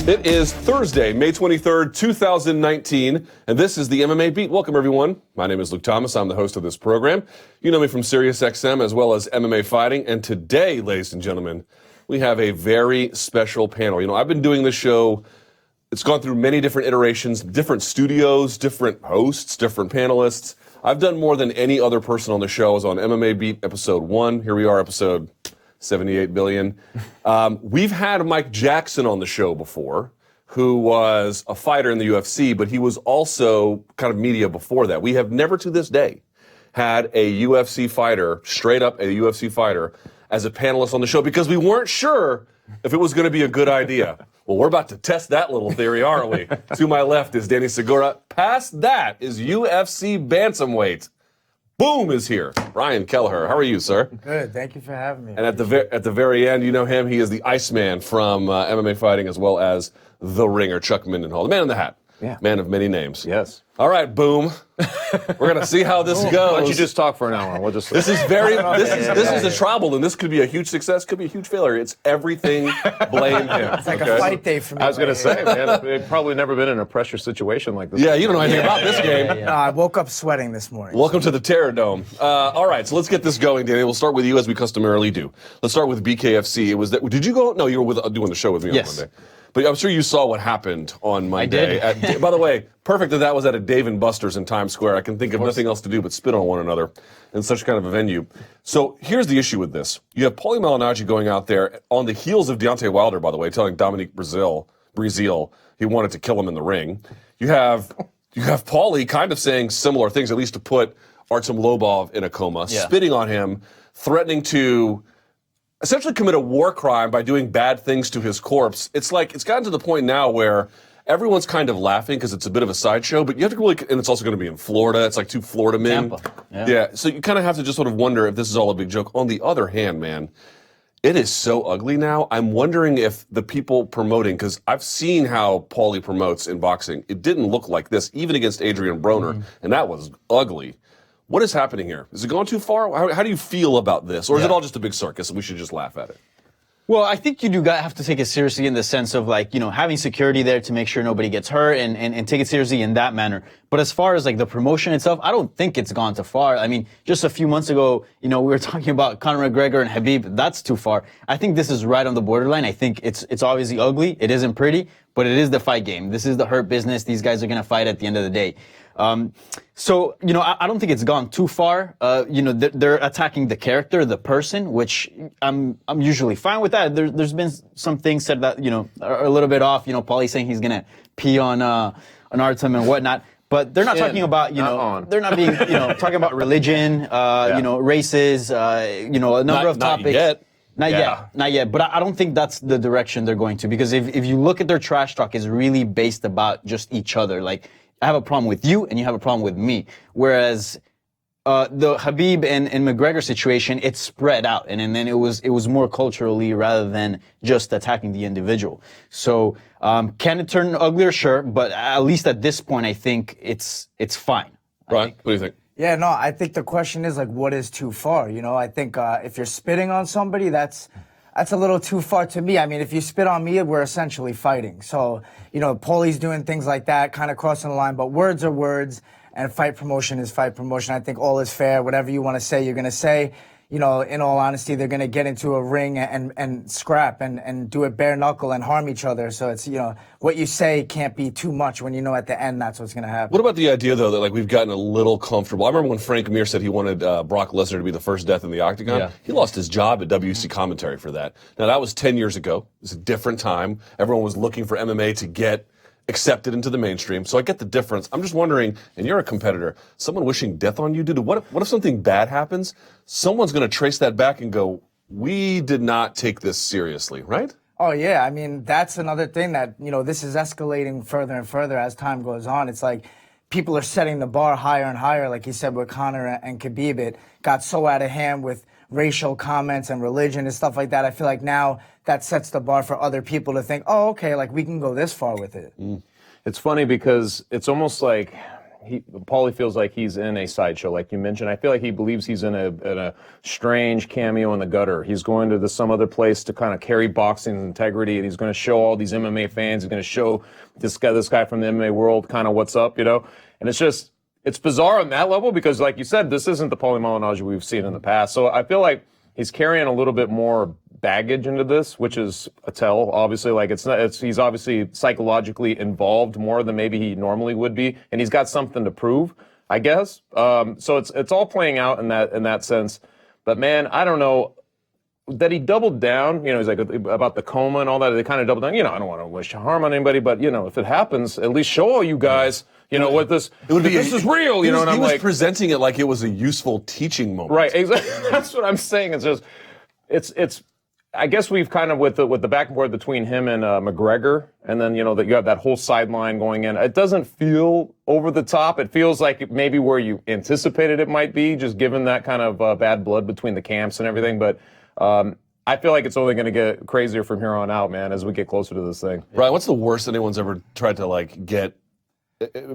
It is Thursday, May 23rd, 2019, and this is the MMA Beat. Welcome, everyone. My name is Luke Thomas. I'm the host of this program. You know me from SiriusXM as well as MMA Fighting, and today, ladies and gentlemen, we have a very special panel. You know, I've been doing this show. It's gone through many different iterations, different studios, different hosts, different panelists. I've done more than any other person on the show. I was on MMA Beat episode 1. Here we are, episode 78 billion. We've had Mike Jackson on the show before, who was a fighter in the UFC, but he was also kind of media before that. We have never to this day had a UFC fighter, straight up a UFC fighter, as a panelist on the show because we weren't sure if it was going to be a good idea. Well, we're about to test that little theory, aren't we? To my left is Danny Segura. Past that is UFC bantamweight. Boom is here. Ryan Kelleher. How are you, sir? Good. Thank you for having me. And at the very end, you know him. He is the Iceman from MMA Fighting as well as The Ringer, Chuck Mindenhall. The man in the hat. Yeah. Man of many names. Yes. All right, Boom. We're going to see how this goes. Why don't you just talk for an hour? We'll just. This is a trouble, and this could be a huge success, could be a huge failure. It's everything blame him. It's like a fight day for me. I was going to say, man, they've probably never been in a pressure situation like this. Yeah, you don't know anything about this game. No, I woke up sweating this morning. Welcome to the Terror Dome. All right, so let's get this going, Danny. We'll start with you as we customarily do. Let's start with BKFC. It was that. Did you go? No, you were doing the show with me on Monday. But I'm sure you saw what happened on Monday. I did. By the way, perfect that was at a Dave & Buster's in Times Square. I can think of nothing else to do but spit on one another in such kind of a venue. So here's the issue with this. You have Paulie Malignaggi going out there on the heels of Deontay Wilder, by the way, telling Dominique Breazeale he wanted to kill him in the ring. You have Paulie kind of saying similar things, at least to put Artem Lobov in a coma, spitting on him, threatening to essentially commit a war crime by doing bad things to his corpse. It's like, it's gotten to the point now where everyone's kind of laughing because it's a bit of a sideshow, but you have to really, and it's also going to be in Florida. It's like two Florida men. Tampa. Yeah. So you kind of have to just sort of wonder if this is all a big joke. On the other hand, man, it is so ugly now. I'm wondering if the people promoting, because I've seen how Paulie promotes in boxing. It didn't look like this, even against Adrian Broner, and that was ugly. What is happening here? Is it going too far? How do you feel about this? Or is it all just a big circus and we should just laugh at it? Well, I think you do have to take it seriously in the sense of, like, you know, having security there to make sure nobody gets hurt and take it seriously in that manner. But as far as like the promotion itself, I don't think it's gone too far. I mean, just a few months ago, you know, we were talking about Conor McGregor and Habib. That's too far. I think this is right on the borderline. I think it's obviously ugly. It isn't pretty, but it is the fight game. This is the hurt business. These guys are going to fight at the end of the day. So, you know, I don't think it's gone too far. You know, they're attacking the character, the person, which I'm usually fine with that. There's been some things said that, you know, are a little bit off. You know, Paulie saying he's gonna pee on Artem and whatnot. But they're not talking about, you know, they're not being, you know, talking about religion, you know, races, you know, a number of topics. Not yet. But I don't think that's the direction th're going to, because if you look at their trash talk, it's really based about just each other. Like, I have a problem with you and you have a problem with me. Whereas the Habib and McGregor situation, it's spread out, and then it was more culturally rather than just attacking the individual. So can it turn uglier? Sure, but at least at this point, I think it's fine. Brian, what do you think? Yeah, no, I think the question is, like, what is too far? You know, I think if you're spitting on somebody, that's a little too far to me. I mean, if you spit on me, we're essentially fighting. So, you know, Paulie's doing things like that, kind of crossing the line, but words are words, and fight promotion is fight promotion. I think all is fair. Whatever you want to say, you're going to say. You know, in all honesty, they're going to get into a ring and scrap and do it bare knuckle and harm each other. So it's, you know, what you say can't be too much when you know at the end that's what's going to happen. What about the idea, though, that, like, we've gotten a little comfortable? I remember when Frank Mir said he wanted Brock Lesnar to be the first death in the octagon. Yeah. He lost his job at WC commentary for that. Now, that was 10 years ago. It was a different time. Everyone was looking for MMA to get accepted into the mainstream. So I get the difference. I'm just wondering, and you're a competitor, someone wishing death on you, dude, what if something bad happens? Someone's going to trace that back and go, we did not take this seriously, right? Oh, yeah. I mean, that's another thing that, you know, this is escalating further and further as time goes on. It's like people are setting the bar higher and higher. Like you said with Conor and Khabib, it got so out of hand with racial comments and religion and stuff like that. I feel like now that sets the bar for other people to think, oh, okay, like we can go this far with it. It's funny because it's almost like Paulie feels like he's in a sideshow, like you mentioned. I feel like he believes he's in a strange cameo in the gutter. He's going to some other place to kind of carry boxing integrity, and he's going to show all these MMA fans. He's going to show this guy from the MMA world kind of what's up, And it's bizarre on that level because, like you said, this isn't the Paulie Malignaggi we've seen in the past. So I feel like he's carrying a little bit more baggage into this, which is a tell. Obviously, like he's obviously psychologically involved more than maybe he normally would be, and he's got something to prove, I guess. So it's all playing out in that sense. But man, I don't know that he doubled down. He's like about the coma and all that. They kind of doubled down. I don't want to wish harm on anybody, but if it happens, at least show all you guys. What this is real. He And I'm was like presenting it like it was a useful teaching moment. right. Exactly. That's what I'm saying. It's just it's. I guess we've kind of with the back and forth between him and McGregor, and then that you have that whole sideline going in. It doesn't feel over the top. It feels like maybe where you anticipated it might be, just given that kind of bad blood between the camps and everything. But I feel like it's only going to get crazier from here on out, man, as we get closer to this thing. Ryan, what's the worst anyone's ever tried to get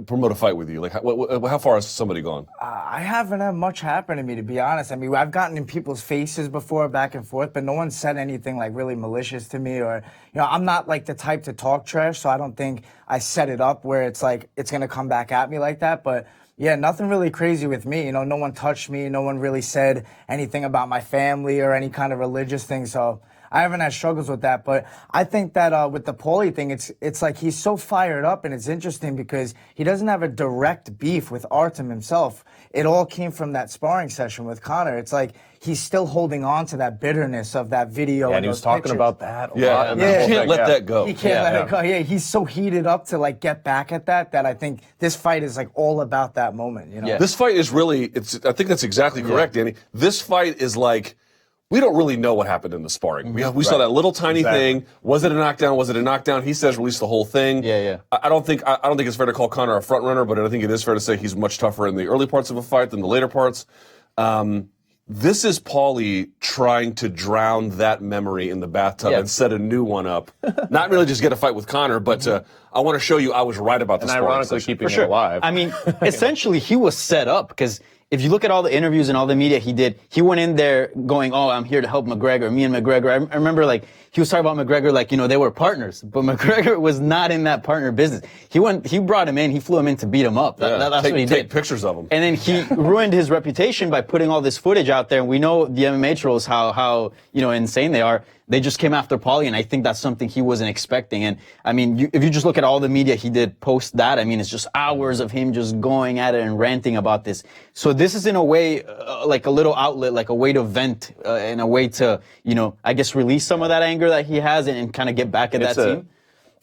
promote a fight with you? Like, how far has somebody gone? I haven't had much happen to me, to be honest. I mean, I've gotten in people's faces before, back and forth, but no one said anything like really malicious to me, or I'm not like the type to talk trash, so I don't think I set it up where it's like it's gonna come back at me like that. But yeah, nothing really crazy with me. No one touched me. No one really said anything about my family or any kind of religious thing. So I haven't had struggles with that, but I think that with the Paulie thing, it's like he's so fired up, and it's interesting because he doesn't have a direct beef with Artem himself. It all came from that sparring session with Conor. It's like he's still holding on to that bitterness of that video. Yeah, and he was talking about that a lot. Yeah, Yeah. he can't let that go. He can't let it go. Yeah, he's so heated up to get back at that I think this fight is all about that moment. Yeah. This fight is really. I think that's exactly correct, Danny. This fight is like. We don't really know what happened in the sparring. We saw that little tiny thing. Was it a knockdown? Was it a knockdown? He says release the whole thing. Yeah. I don't think it's fair to call Conor a front runner, but I think it is fair to say he's much tougher in the early parts of a fight than the later parts. This is Paulie trying to drown that memory in the bathtub and set a new one up. Not really just get a fight with Conor, but I want to show you I was right about the sparring. And ironically keeping it alive. I mean, essentially, he was set up because if you look at all the interviews and all the media he did, he went in there going, "Oh, I'm here to help McGregor." Me and McGregor. I remember he was talking about McGregor they were partners, but McGregor was not in that partner business. He brought him in, he flew him in to beat him up. That's what he did. Take pictures of him. And then he ruined his reputation by putting all this footage out there. And we know the MMA trolls how insane they are. They just came after Paulie, and I think that's something he wasn't expecting. And I mean, if you just look at all the media he did post that, I mean, it's just hours of him just going at it and ranting about this. So this is in a way like a little outlet, like a way to vent and a way to, I guess release some of that anger that he has and kind of get back at that team.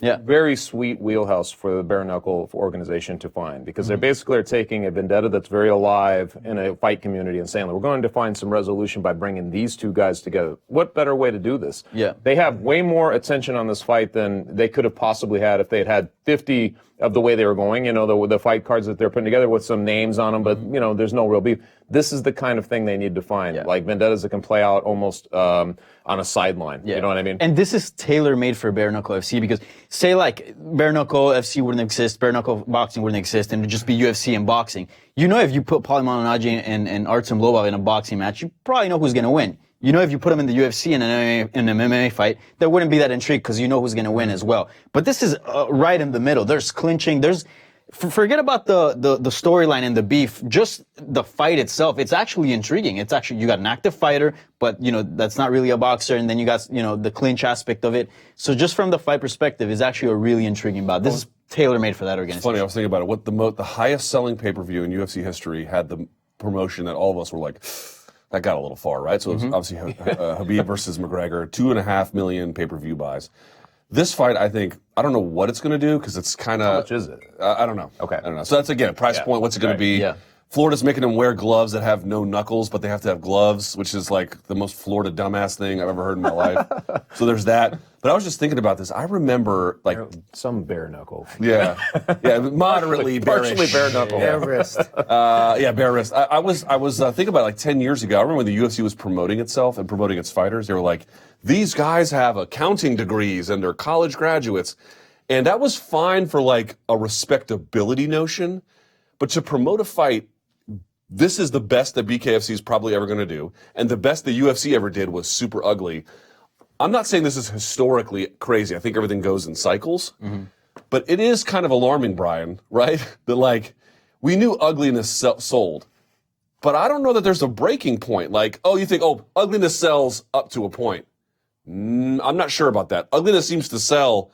Yeah, very sweet wheelhouse for the bare knuckle organization to find, because they basically are taking a vendetta that's very alive in a fight community and saying, we're going to find some resolution by bringing these two guys together. What better way to do this? Yeah. They have way more attention on this fight than they could have possibly had if they had 50 of the way they were going, the fight cards that they're putting together with some names on them, but, there's no real beef. This is the kind of thing they need to find, like vendettas that can play out almost on a sideline. Yeah. You know what I mean? And this is tailor-made for Bare Knuckle FC, because say Bare Knuckle FC wouldn't exist, Bare Knuckle boxing wouldn't exist, and it'd just be UFC and boxing. If you put Paulie Malignaggi and Artem Lobov in a boxing match, you probably know who's going to win. If you put them in the UFC in an MMA fight, there wouldn't be that intrigue because who's going to win as well. But this is right in the middle. There's clinching. Forget about the storyline and the beef. Just the fight itself. It's actually intriguing. It's actually, you got an active fighter, but that's not really a boxer. And then you got the clinch aspect of it. So just from the fight perspective, it's actually a really intriguing bout. This is tailor-made for that organization. It's funny. I was thinking about it. What the highest selling pay-per-view in UFC history had the promotion that all of us were like, that got a little far, right? So it was obviously Habib versus McGregor, 2.5 million pay-per-view buys. This fight, I don't know what it's going to do because it's kind of. How much is it? I don't know. Okay. I don't know. So that's, again, price point. What's it going to be? Yeah. Florida's making them wear gloves that have no knuckles, but they have to have gloves, which is like the most Florida dumbass thing I've ever heard in my life. So there's that. But I was just thinking about this. I remember, some bare knuckle. Yeah, moderately partially bearish. bare knuckle. Bare wrist. Bare wrist. I was thinking about it 10 years ago. I remember when the UFC was promoting itself and promoting its fighters. They were like, these guys have accounting degrees and they're college graduates. And that was fine for a respectability notion. But to promote a fight, this is the best that BKFC is probably ever going to do. And the best the UFC ever did was super ugly. I'm not saying this is historically crazy. I think everything goes in cycles. But it is kind of alarming, Brian, right? That, like, we knew ugliness sold. But I don't know that there's a breaking point. Like, oh, you think, oh, ugliness sells up to a point. I'm not sure about that. Ugliness seems to sell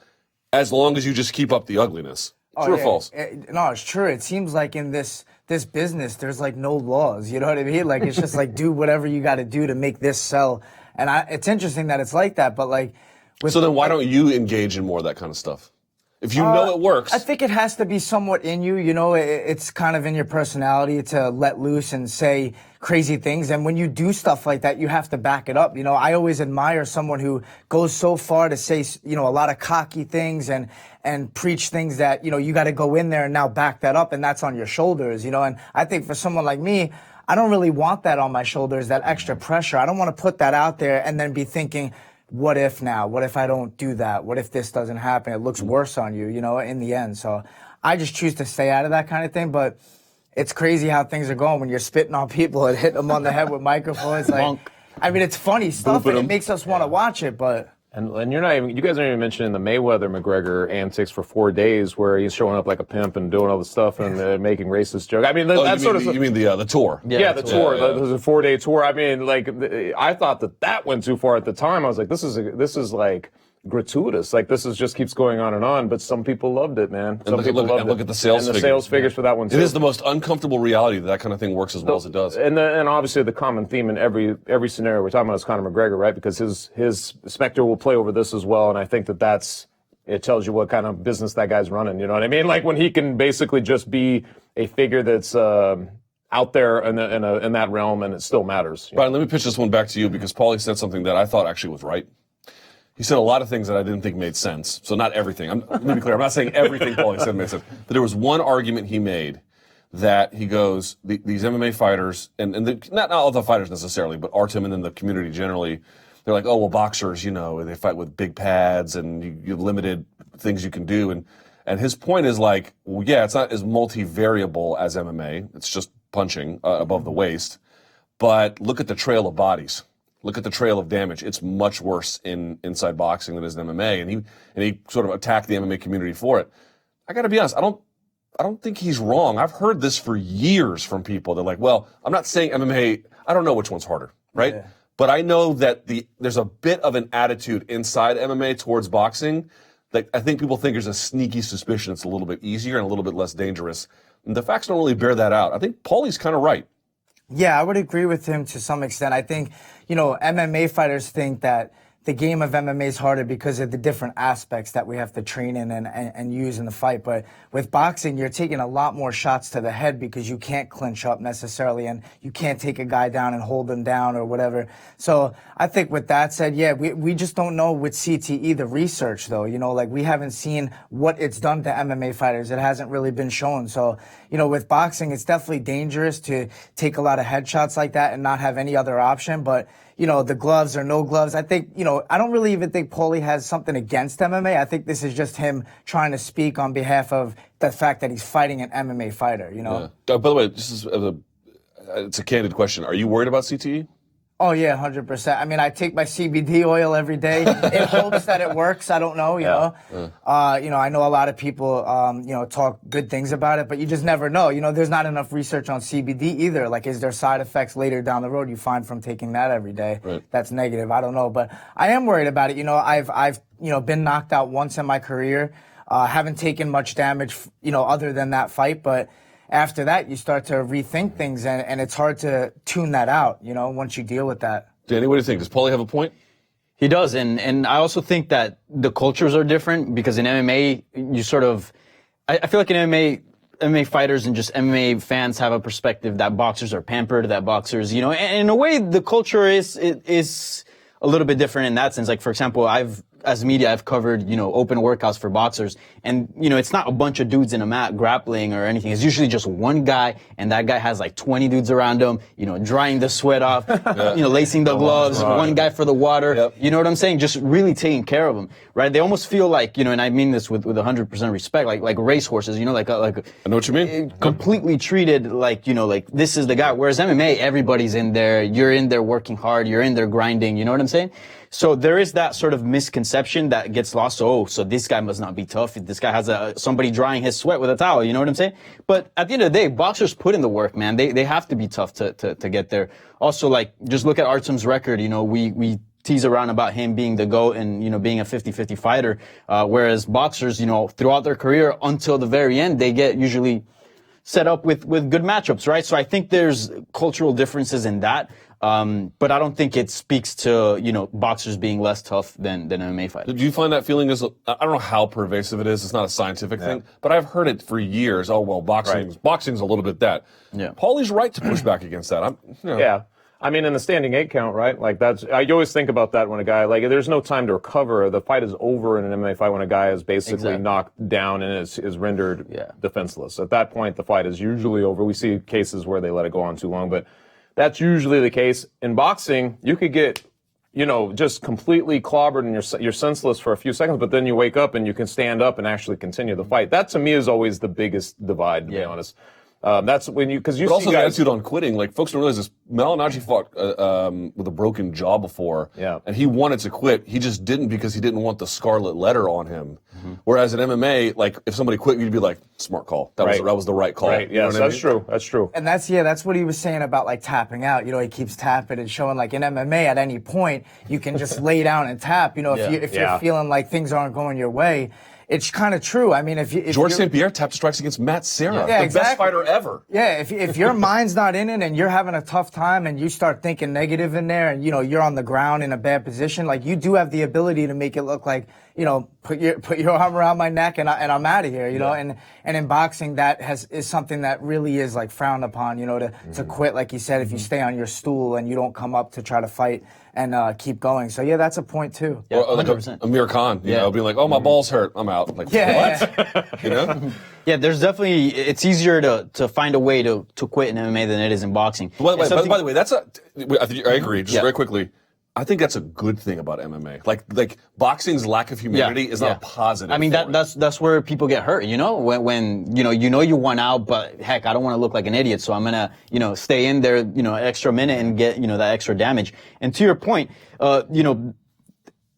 as long as you just keep up the ugliness. True or false? No, it's true. It seems like in this business, there's like no laws. You know what I mean? Like, it's just like, do whatever you got to do to make this sell. And it's interesting that it's like that, but like... So then why don't you engage in more of that kind of stuff? If you know it works. I think it has to be somewhat in you. You know, it's kind of in your personality to let loose and say crazy things. And when you do stuff like that, you have to back it up. You know, I always admire someone who goes so far to say, you know, a lot of cocky things and preach things that, you know, you got to go in there and now back that up, and that's on your shoulders, you know. And I think for someone like me, I don't really want that on my shoulders, that extra pressure. I don't want to put that out there and then be thinking, what if now? What if I don't do that? What if this doesn't happen? It looks worse on you, you know, in the end. So I just choose to stay out of that kind of thing. But it's crazy how things are going when you're spitting on people and hitting them on the head with microphones. Like, I mean, it's funny stuff and it makes us want to watch it, but... And you're not even, you guys aren't even mentioning the Mayweather-McGregor antics for 4 days where he's showing up like a pimp and doing all the stuff and making racist jokes. I mean, that sort of stuff. You mean the tour? Yeah, the tour. It was a 4-day tour. I mean, like, I thought that went too far at the time. I was like, this is like gratuitous. Like, this is just keeps going on. But some people loved it, man. Some people loved it. Look at the sales figures. And the sales figures for that one too. It is the most uncomfortable reality that kind of thing works as well as it does. And obviously the common theme in every scenario we're talking about is Conor McGregor, right? Because his specter will play over this as well. And I think it tells you what kind of business that guy's running. You know what I mean? Like, when he can basically just be a figure that's out there in that realm, and it still matters. Brian, let me pitch this one back to you, because Paulie said something that I thought actually was right. He said a lot of things that I didn't think made sense. So not everything. Let me be clear. I'm not saying everything Paulie said made sense. But there was one argument he made that he goes, these MMA fighters, and not all the fighters necessarily, but Artem and then the community generally, they're like, oh, well, boxers, you know, they fight with big pads and you have limited things you can do. And his point is like, well, yeah, it's not as multivariable as MMA. It's just punching above the waist. But look at the trail of bodies. Look at the trail of damage. It's much worse inside boxing than it is in MMA. And he sort of attacked the MMA community for it. I got to be honest, I don't think he's wrong. I've heard this for years from people. They're like, well, I'm not saying MMA, I don't know which one's harder, right? Yeah. But I know that there's a bit of an attitude inside MMA towards boxing that I think people think there's a sneaky suspicion it's a little bit easier and a little bit less dangerous. And the facts don't really bear that out. I think Paulie's kind of right. Yeah, I would agree with him to some extent. I think, you know, MMA fighters think that the game of MMA is harder because of the different aspects that we have to train in and use in the fight. But with boxing, you're taking a lot more shots to the head because you can't clinch up necessarily, and you can't take a guy down and hold him down or whatever. So I think with that said, yeah, we just don't know with CTE, the research though, you know, like we haven't seen what it's done to MMA fighters. It hasn't really been shown. So, you know, with boxing, it's definitely dangerous to take a lot of headshots like that and not have any other option. But you know, the gloves or no gloves. I think, you know, I don't really even think Paulie has something against MMA. I think this is just him trying to speak on behalf of the fact that he's fighting an MMA fighter, you know? Yeah. By the way, it's a candid question. Are you worried about CTE? Oh, yeah, 100%. I mean, I take my CBD oil every day in hopes that it works. I don't know, you know. You know, I know a lot of people, you know, talk good things about it, but you just never know. You know, there's not enough research on CBD either. Like, is there side effects later down the road you find from taking that every day? Right. That's negative. I don't know. But I am worried about it. You know, I've you know, been knocked out once in my career. Haven't taken much damage, you know, other than that fight, but after that, you start to rethink things, and it's hard to tune that out, you know, once you deal with that. Danny, what do you think? Does Paulie have a point? He does, and I also think that the cultures are different because in MMA, you sort of, I feel like in MMA fighters and just MMA fans have a perspective that boxers are pampered, that boxers, you know, and in a way, the culture is a little bit different in that sense. Like, for example, I've as media, I've covered, open workouts for boxers, and, it's not a bunch of dudes in a mat grappling or anything. It's usually just one guy, and that guy has like 20 dudes around him, drying the sweat off, lacing the gloves, one guy for the water. Yep. You know what I'm saying? Just really taking care of them, right? They almost feel like, and I mean this with 100% respect, like racehorses, like I know what you mean. completely treated like, like this is the guy. Whereas MMA, everybody's in there. You're in there working hard. You're in there grinding. You know what I'm saying? So there is that sort of misconception that gets lost. So this guy must not be tough. This guy has somebody drying his sweat with a towel. You know what I'm saying? But at the end of the day, boxers put in the work, man. They have to be tough to get there. Also, like, just look at Artem's record. We tease around about him being the GOAT and, being a 50-50 fighter. Whereas boxers, throughout their career until the very end, they get usually set up with good matchups, right? So I think there's cultural differences in that. But I don't think it speaks to, boxers being less tough than MMA fighters. Do you find that feeling I don't know how pervasive it is. It's not a scientific thing, but I've heard it for years. Oh, well, boxing's a little bit that. Yeah. Paulie's right to push back against that. Yeah. I mean, in the standing 8 count, right? Like I always think about that when a guy, like, there's no time to recover. The fight is over in an MMA fight when a guy is basically knocked down and is rendered defenseless. At that point, the fight is usually over. We see cases where they let it go on too long, but that's usually the case. In boxing, you could get, just completely clobbered and you're senseless for a few seconds, but then you wake up and you can stand up and actually continue the fight. That, to me, is always the biggest divide, to be honest. That's when because you But see also the guys, attitude on quitting. Like, folks don't realize this. Malignaggi fought with a broken jaw before, and he wanted to quit. He just didn't because he didn't want the scarlet letter on him. Whereas in MMA, like, if somebody quit, you'd be like, smart call. That was the right call. Right. Yes, that's true. That's true. And that's what he was saying about, like, tapping out. He keeps tapping and showing, like, in MMA at any point you can just lay down and tap. If you're feeling like things aren't going your way. It's kind of true. I mean, if George St. Pierre tapped strikes against Matt Serra, the best fighter ever. Yeah, if your mind's not in it and you're having a tough time and you start thinking negative in there and you're on the ground in a bad position, like, you do have the ability to make it look like, put your arm around my neck and I'm out of here, and in boxing that is something that really is, like, frowned upon, to quit, like you said, if you stay on your stool and you don't come up to try to fight and keep going. So yeah, that's a point too. Yeah, or like 100%. Amir Khan, being like, "Oh, my balls hurt, I'm out." Like, what? Yeah, there's definitely, it's easier to find a way to quit in MMA than it is in boxing. By the way, I agree. Just very quickly, I think that's a good thing about MMA. Like boxing's lack of humanity is not a positive. I mean, that's where people get hurt. When you won out, but heck, I don't want to look like an idiot, so I'm gonna stay in there an extra minute and get that extra damage. And to your point,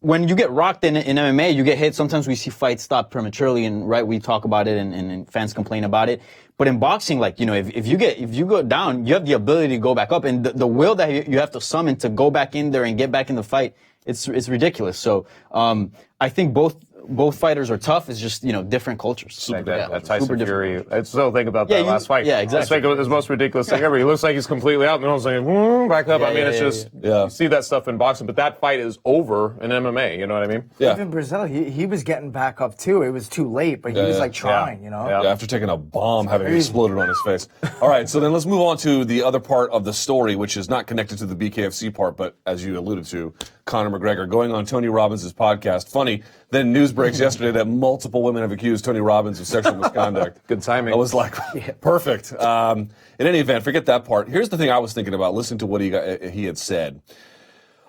when you get rocked in MMA, you get hit. Sometimes we see fights stop prematurely, and we talk about it, and fans complain about it. But in boxing, like, if you go down, you have the ability to go back up, and the will that you have to summon to go back in there and get back in the fight, it's ridiculous. So I think both fighters are tough. It's just different cultures. That Tyson Fury. I still think about that last fight. Yeah, exactly. I think it was the most ridiculous thing ever. He looks like he's completely out, and then I was like, back up. It's just you see that stuff in boxing, but that fight is over in MMA. You know what I mean? Yeah. Even Brazil, he was getting back up too. It was too late, but he was like trying. Yeah, after taking a bomb having exploded on his face. All right, so then let's move on to the other part of the story, which is not connected to the BKFC part, but as you alluded to, Conor McGregor going on Tony Robbins' podcast. Funny, then news breaks yesterday that multiple women have accused Tony Robbins of sexual misconduct. Good timing. I was like, perfect. In any event, forget that part. Here's the thing I was thinking about, listening to what he had said.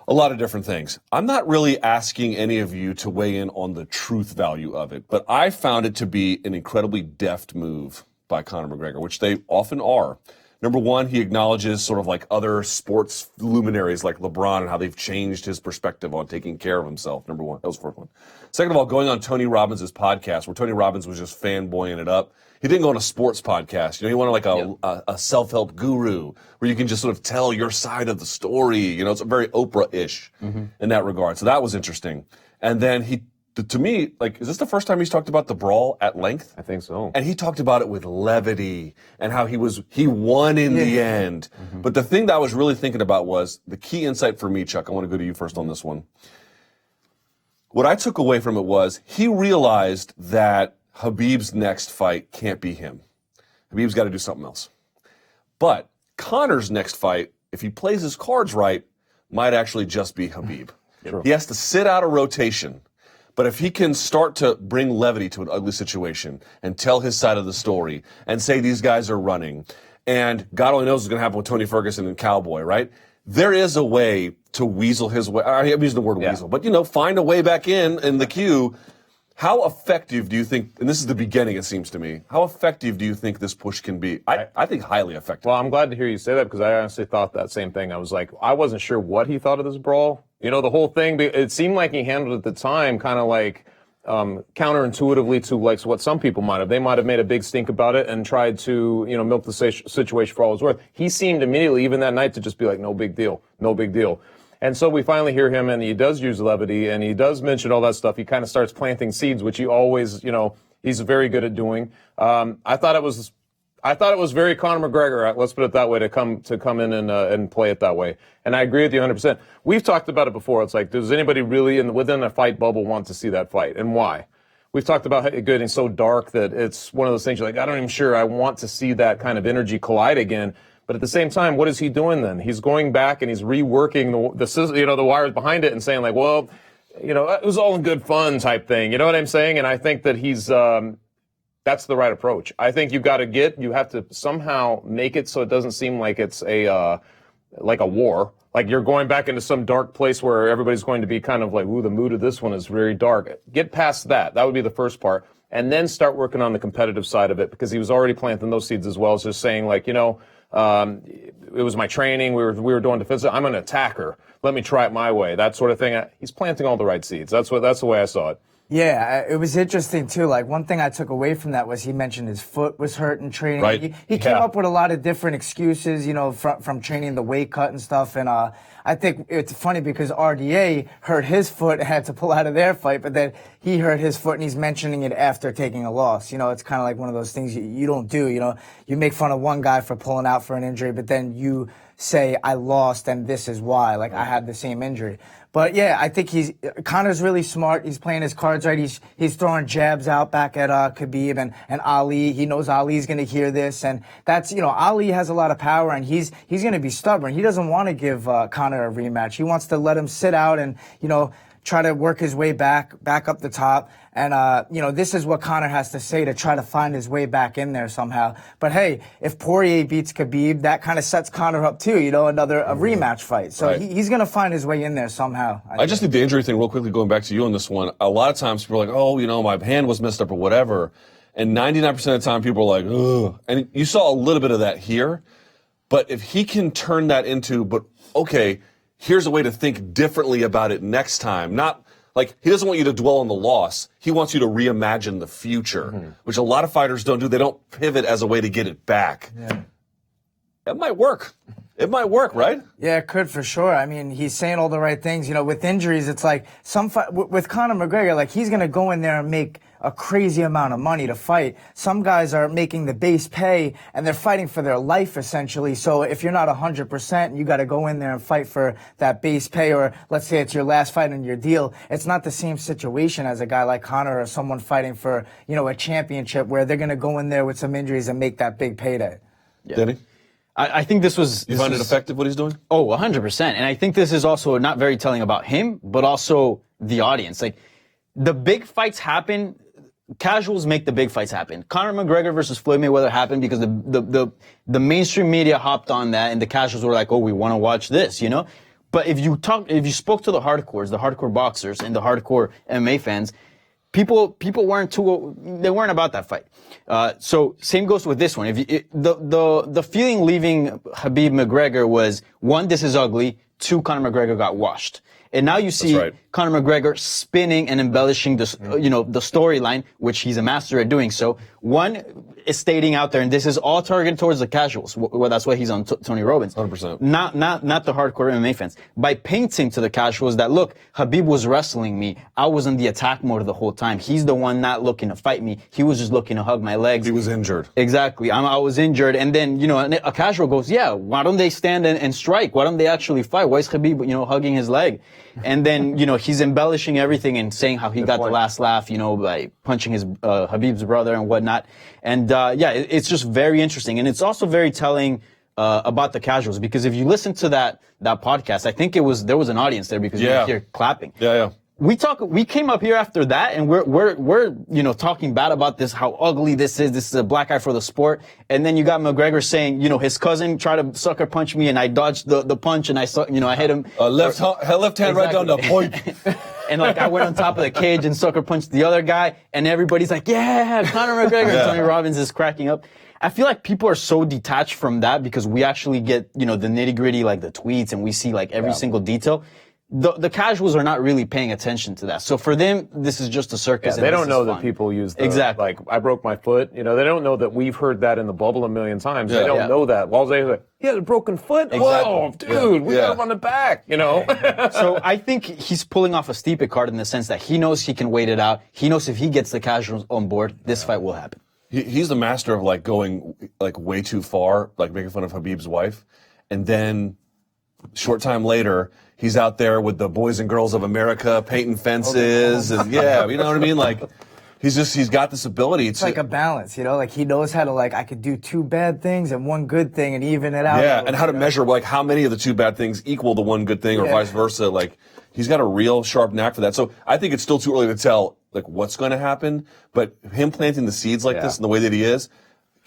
A lot of different things. I'm not really asking any of you to weigh in on the truth value of it, but I found it to be an incredibly deft move by Conor McGregor, which they often are. Number one, he acknowledges sort of like other sports luminaries like LeBron and how they've changed his perspective on taking care of himself. Number one. That was the first one. Second of all, going on Tony Robbins' podcast, where Tony Robbins was just fanboying it up. He didn't go on a sports podcast. He wanted like a self-help guru where you can just sort of tell your side of the story. It's very Oprah-ish in that regard. So that was interesting. And then to me, like, is this the first time he's talked about the brawl at length? I think so. And he talked about it with levity and how he won in the end. But the thing that I was really thinking about was the key insight for me, Chuck. I want to go to you first on this one. What I took away from it was he realized that Habib's next fight can't be him. Habib's got to do something else. But Conor's next fight, if he plays his cards right, might actually just be Habib. He has to sit out a rotation. But if he can start to bring levity to an ugly situation and tell his side of the story and say these guys are running, and God only knows what's going to happen with Tony Ferguson and Cowboy, right? There is a way to weasel his way. I'm using the word weasel, but, find a way back in the queue. How effective do you think, and this is the beginning, it seems to me, how effective do you think this push can be? I think highly effective. Well, I'm glad to hear you say that because I honestly thought that same thing. I was like, I wasn't sure what he thought of this brawl. The whole thing, it seemed like he handled it at the time kind of like counterintuitively to like what some people might have. They might have made a big stink about it and tried to, milk the situation for all it's worth. He seemed immediately, even that night, to just be like, no big deal, no big deal. And so we finally hear him, and he does use levity, and he does mention all that stuff. He kind of starts planting seeds, which he always, he's very good at doing. I thought it was very Conor McGregor. Let's put it that way, to come in and play it that way. And I agree with you 100%. We've talked about it before. It's like, does anybody really within a fight bubble want to see that fight, and why? We've talked about it getting so dark that it's one of those things you're like, I'm not even sure I want to see that kind of energy collide again. But at the same time, what is he doing then? He's going back and he's reworking the wires behind it and saying like, well, it was all in good fun type thing. You know what I'm saying? And I think that he's that's the right approach. I think you have to somehow make it so it doesn't seem like it's like a war. Like you're going back into some dark place where everybody's going to be kind of like, ooh, the mood of this one is very dark. Get past that. That would be the first part. And then start working on the competitive side of it, because he was already planting those seeds as well. It's just saying like, it was my training. We were doing defensive. I'm an attacker. Let me try it my way. That sort of thing. He's planting all the right seeds. That's the way I saw it. Yeah, it was interesting too. Like one thing I took away from that was he mentioned his foot was hurt in training. Right. He came up with a lot of different excuses, from training the weight cut and stuff. And I think it's funny because RDA hurt his foot and had to pull out of their fight, but then he hurt his foot and he's mentioning it after taking a loss. It's kind of like one of those things you don't do. You make fun of one guy for pulling out for an injury, but then you say, I lost and this is why. Like, I had the same injury. But yeah, I think Conor's really smart. He's playing his cards right. He's throwing jabs out back at Khabib and Ali. He knows Ali's going to hear this, and that's Ali has a lot of power, and he's going to be stubborn. He doesn't want to give Conor a rematch. He wants to let him sit out and try to work his way back up the top. And, this is what Conor has to say to try to find his way back in there somehow. But hey, if Poirier beats Khabib, that kind of sets Conor up too, a rematch fight. So right. He's going to find his way in there somehow. I just think the injury thing, real quickly, going back to you on this one, a lot of times people are like, oh, my hand was messed up or whatever. And 99% of the time people are like, ugh. And you saw a little bit of that here. But if he can turn that into, okay, here's a way to think differently about it next time. Not like he doesn't want you to dwell on the loss. He wants you to reimagine the future, which a lot of fighters don't do. They don't pivot as a way to get it back. Yeah. It might work. It might work, right? Yeah, it could for sure. I mean, he's saying all the right things. With injuries, it's like with Conor McGregor, like he's going to go in there and make a crazy amount of money to fight. Some guys are making the base pay and they're fighting for their life essentially. So if you're not 100%, you got to go in there and fight for that base pay, or let's say it's your last fight in your deal. It's not the same situation as a guy like Conor or someone fighting for, a championship where they're going to go in there with some injuries and make that big payday. Yeah. Denny? I think this was... You find it effective, what he's doing? Oh, 100%. And I think this is also not very telling about him, but also the audience. Like, the big fights happen... Casuals make the big fights happen. Conor McGregor versus Floyd Mayweather happened because the mainstream media hopped on that, and the casuals were like, "Oh, we want to watch this," But if you spoke to the hardcore boxers, and the hardcore MMA fans, people weren't about that fight. So same goes with this one. The feeling leaving Khabib McGregor was, one, this is ugly. Two, Conor McGregor got washed. And now you see Conor McGregor spinning and embellishing the storyline, which he's a master at doing so. One is stating out there, and this is all targeted towards the casuals. Well, that's why he's on Tony Robbins. 100%. Not the hardcore MMA fans. By painting to the casuals that, look, Habib was wrestling me. I was in the attack mode the whole time. He's the one not looking to fight me. He was just looking to hug my legs. He was injured. Exactly. I was injured. And then, a casual goes, yeah, why don't they stand and strike? Why don't they actually fight? Why is Habib, hugging his leg? And then, he's embellishing everything and saying how he got the last laugh, by punching his Habib's brother and whatnot. And it's just very interesting, and it's also very telling about the casuals, because if you listen to that podcast, I think there was an audience there because you could hear clapping. Yeah. we came up here after that and we're you know, talking bad about this, how ugly this is a black eye for the sport. And then you got McGregor saying, you know, his cousin tried to sucker punch me and I dodged the punch and I hit him. Left hand right down the point. And like I went on top of the cage and sucker punched the other guy and everybody's like, yeah, Conor McGregor. And Tony Robbins is cracking up. I feel like people are so detached from that because we actually get, you know, the nitty gritty, like the tweets, and we see like every single detail. The casuals are not really paying attention to that. So for them, this is just a circus. Yeah, they don't know that people use exactly. Like, I broke my foot. You know, they don't know that we've heard that in the bubble a million times. They don't know that. All they like, he has a broken foot? Exactly. Whoa, dude, we got him on the back, you know? So I think he's pulling off a Stipe card in the sense that he knows he can wait it out. He knows if he gets the casuals on board, this fight will happen. He's the master of like going like way too far, like making fun of Habib's wife. And then short time later, he's out there with the Boys and Girls of America painting fences and you know what I mean? Like he's got this ability. It's like a balance, you know, like he knows how to like, I could do 2 bad things and 1 good thing and even it out. Yeah, and how to measure like how many of the 2 bad things equal the 1 good thing or vice versa. Like he's got a real sharp knack for that. So I think it's still too early to tell like what's going to happen, but him planting the seeds like this in the way that he is,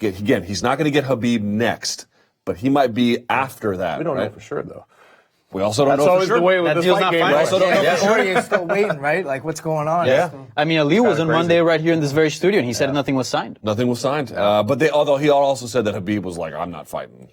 again, he's not going to get Habib next, but he might be after that. We don't know for sure, though. We also don't That's know always for sure. the way with That this deal's fight not game. final. We also don't know for sure. Or you're still waiting, right? Like what's going on? Yeah. I mean, Ali was on crazy. Monday right here in this very studio and he said nothing was signed. Nothing was signed. But although he also said that Habib was like, I'm not fighting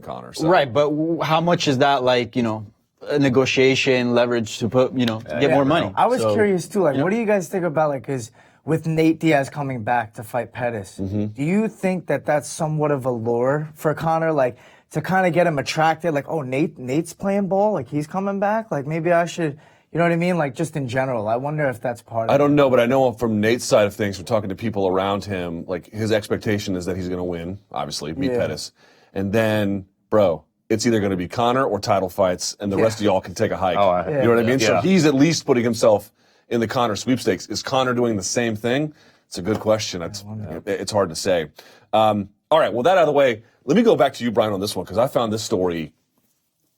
Conor. So. Right, but how much is that like, you know, a negotiation, leverage to put, you know, get more money? I was curious too, like, what do you guys think about, like, because with Nate Diaz coming back to fight Pettis, do you think that that's somewhat of a lure for Conor, like, to kind of get him attracted, like, oh, Nate's playing ball, like, he's coming back, like, maybe I should, you know what I mean, like, just in general, I wonder if that's part of it. I don't know, but I know from Nate's side of things, from talking to people around him, like, his expectation is that he's going to win, obviously, beat Pettis. And then, bro, it's either going to be Conor or title fights, and the rest of y'all can take a hike. You know what I mean? So he's at least putting himself in the Conor sweepstakes. Is Conor doing the same thing? It's a good question. It's hard to say. All right, well, that out of the way, let me go back to you, Brian, on this one, because I found this story